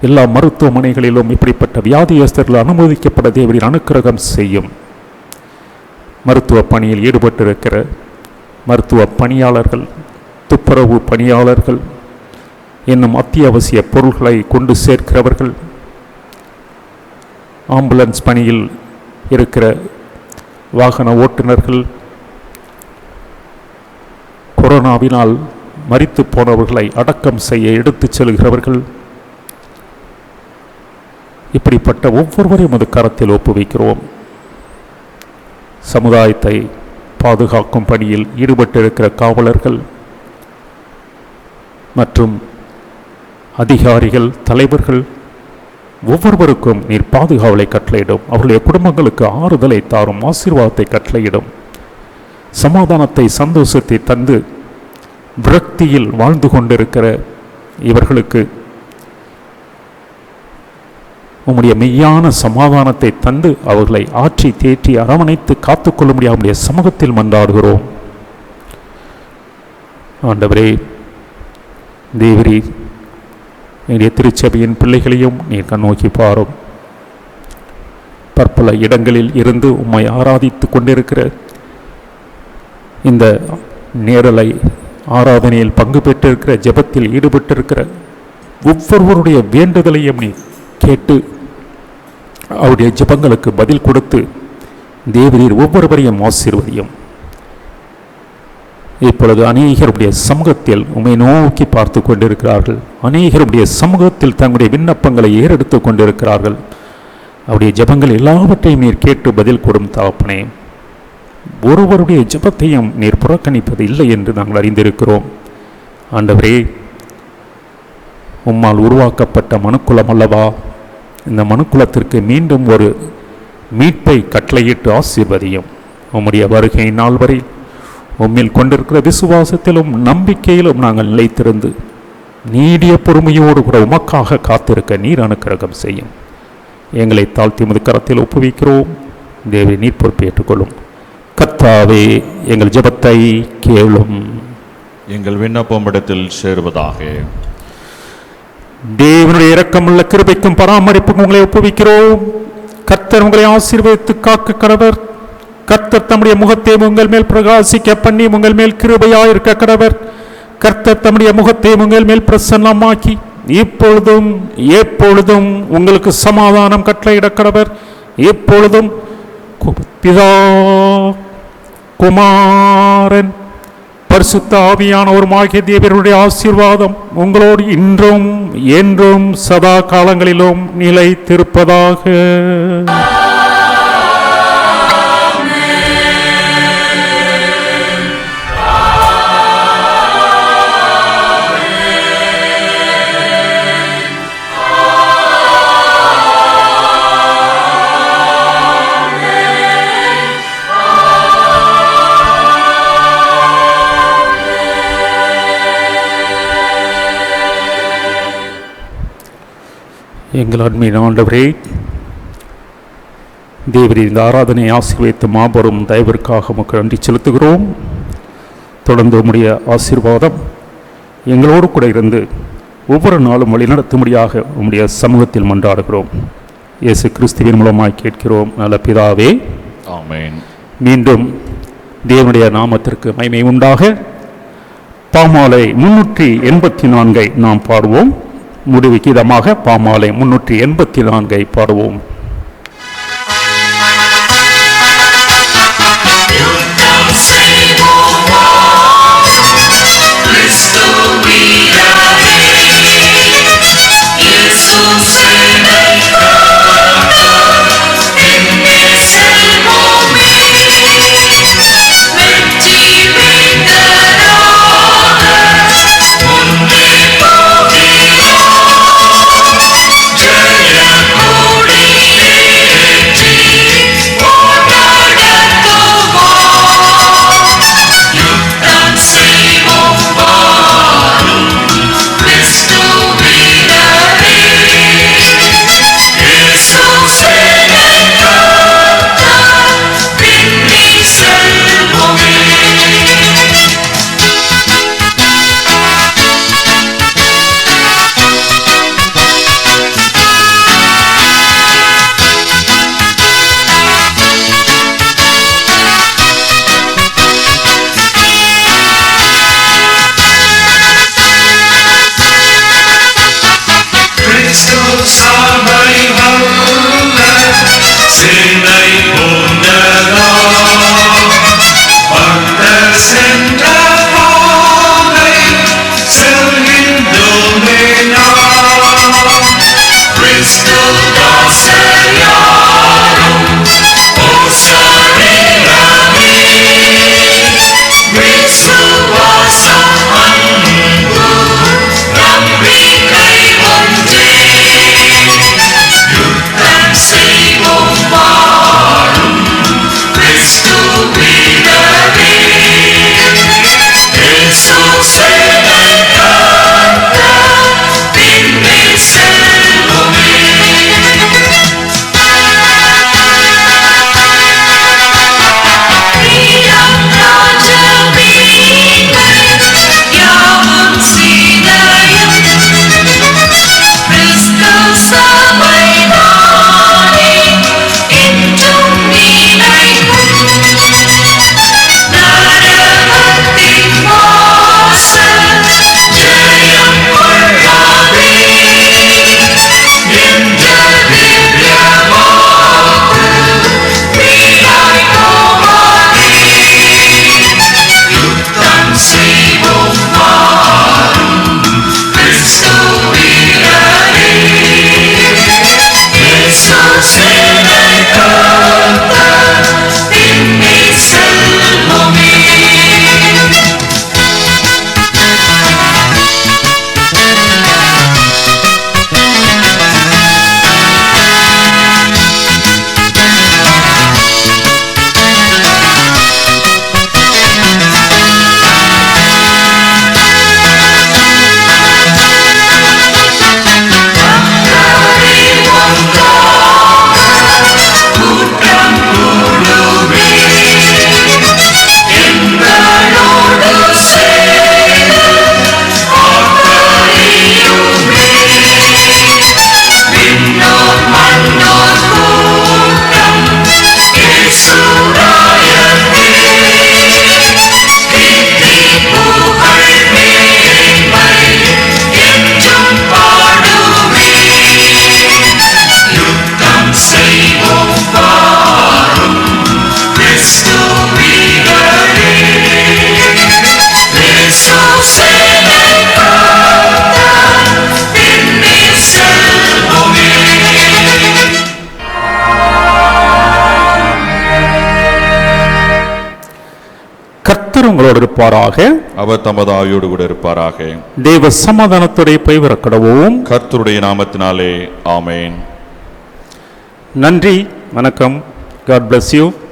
எல்லா மருத்துவமனைகளிலும் இப்படிப்பட்ட வியாதியஸ்தர்கள் அனுமதிக்கப்பட தேவரின் அனுக்கிரகம் செய்யும். மருத்துவ பணியில் ஈடுபட்டிருக்கிற மருத்துவ பணியாளர்கள், துப்புரவு பணியாளர்கள், இன்னும் அத்தியாவசிய பொருள்களை கொண்டு சேர்க்கிறவர்கள், ஆம்புலன்ஸ் பணியில் இருக்கிற வாகன ஓட்டுநர்கள், கொரோனாவினால் மரித்து போனவர்களை அடக்கம் செய்ய எடுத்துச் செல்கிறவர்கள், இப்படிப்பட்ட ஒவ்வொருவரையும் அது கரத்தில் ஒப்புவிக்கிறோம். சமுதாயத்தை பாதுகாக்கும் பணியில் ஈடுபட்டிருக்கிற காவலர்கள் மற்றும் அதிகாரிகள், தலைவர்கள் ஒவ்வொருவருக்கும் நீர் பாதுகாவலை கட்டளையிடும். அவர்களுடைய குடும்பங்களுக்கு ஆறுதலை தாரும், ஆசீர்வாதத்தை கட்டளையிடும். சமாதானத்தை, சந்தோஷத்தை தந்து விரக்தியில் வாழ்ந்து கொண்டிருக்கிற இவர்களுக்கு உம்முடைய மெய்யான சமாதானத்தை தந்து அவர்களை ஆற்றி தேற்றி அரவணைத்து காத்துக்கொள்ள முடியாத சமூகத்தில் மன்றாடுகிறோம். ஆண்டவரே, தேவரீ, என்னுடைய திருச்சபையின் பிள்ளைகளையும் நீர் கண்ணோக்கி பாரும். பற்பல இடங்களில் இருந்து உம்மை ஆராதித்து கொண்டிருக்கிற இந்த நேரலை ஆராதனையில் பங்கு பெற்றிருக்கிற, ஜெபத்தில் ஈடுபட்டிருக்கிற ஒவ்வொருவருடைய வேண்டுதலையும் நீ கேட்டு அவருடைய ஜெபங்களுக்கு பதில் கொடுத்து தேவரீர் ஒவ்வொருவரையும் ஆசீர்வதியும். இப்பொழுது அநேகருடைய சமூகத்தில் உம்மை நோக்கி பார்த்து கொண்டிருக்கிறார்கள். அநேகருடைய சமூகத்தில் தங்களுடைய விண்ணப்பங்களை ஏறெடுத்து கொண்டிருக்கிறார்கள். அவருடைய ஜெபங்கள் எல்லாவற்றையும் நீர் கேட்டு பதில் கொடும் தகப்பனே. ஒருவருடைய ஜெபத்தையும் நீர் புறக்கணிப்பது இல்லை என்று நாங்கள் அறிந்திருக்கிறோம். ஆண்டவரே, உம்மால் உருவாக்கப்பட்ட மனுக்குலம் அல்லவா, இந்த மனுக்குலத்திற்கு மீண்டும் ஒரு மீட்பை கட்டளையிட்டு ஆசீர்வதியும். உம்முடைய வருகை நாள் வரை உம்மில் கொண்டிருக்கிற விசுவாசத்திலும் நம்பிக்கையிலும் நாங்கள் நிலைத்திருந்து நீடிய பொறுமையோடு கூட உமக்காக காத்திருக்க நீர் அனுக்கிரகம் செய்யும். எங்களை தாழ்த்தி உமது கரத்தில் ஒப்புவிக்கிறோம். தேவனை நீர் பொறுப்பேற்றுக்கொள்ளும். கர்த்தாவே, எங்கள் ஜெபத்தை கேளும். எங்கள் விண்ணப்பம் இடத்தில் சேருவதாக. தேவனுடைய இரக்கமுள்ள கிருபைக்கும் பராமரிப்புக்கும் உங்களை ஒப்புவிக்கிறோம். கர்த்தர் உங்களை ஆசீர்வதித்து காக்க கடவர். கர்த்தர் தம்முடைய முகத்தை உங்கள் மேல் பிரகாசிக்க பண்ணி உங்கள் மேல் கிருபையாயிருக்க கடவர். கர்த்தர் தம்முடைய முகத்தை உங்கள் மேல் பிரசன்னமாக்கி இப்பொழுதும் எப்பொழுதும் உங்களுக்கு சமாதானம் கட்டளையிட கடவர். இப்பொழுதும் பிதா, குமாரன், பரிசுத்த ஆவியானவருமாகிய தேவருடைய ஆசீர்வாதம் உங்களோடு இன்றும் என்றும் சதா காலங்களிலும் நிலைத்திருப்பதாக. எங்கள் அன்பின் ஆண்டவரே, தேவரீர் இந்த ஆராதனை ஆசீர்வதித்து மாபெரும் தயவிற்காக உமக்கு நன்றி செலுத்துகிறோம். தொடர்ந்து உம்முடைய ஆசீர்வாதம் எங்களோடு கூட இருந்து ஒவ்வொரு நாளும் வழிநடத்தும்படியாக உம்முடைய சமூகத்தில் மன்றாடுகிறோம். இயேசு கிறிஸ்துவின் மூலமாய் கேட்கிறோம் நல்ல பிதாவே, ஆமென். மீண்டும் தேவனுடைய நாமத்திற்கு மகிமை உண்டாக. பாமாலை 384 நாம் பாடுவோம். முடிவு கீதமாக பாமாலை 384 பாடுவோம். கர்த்தர் உங்களோடு இருப்பாராக. அவர் தமது ஆவியோடு கூட இருப்பாராக. தேவ சமாதானத்துடைய போய் வரக்கடவோம். கர்த்தருடைய நாமத்தினாலே ஆமேன். நன்றி, வணக்கம். God bless you.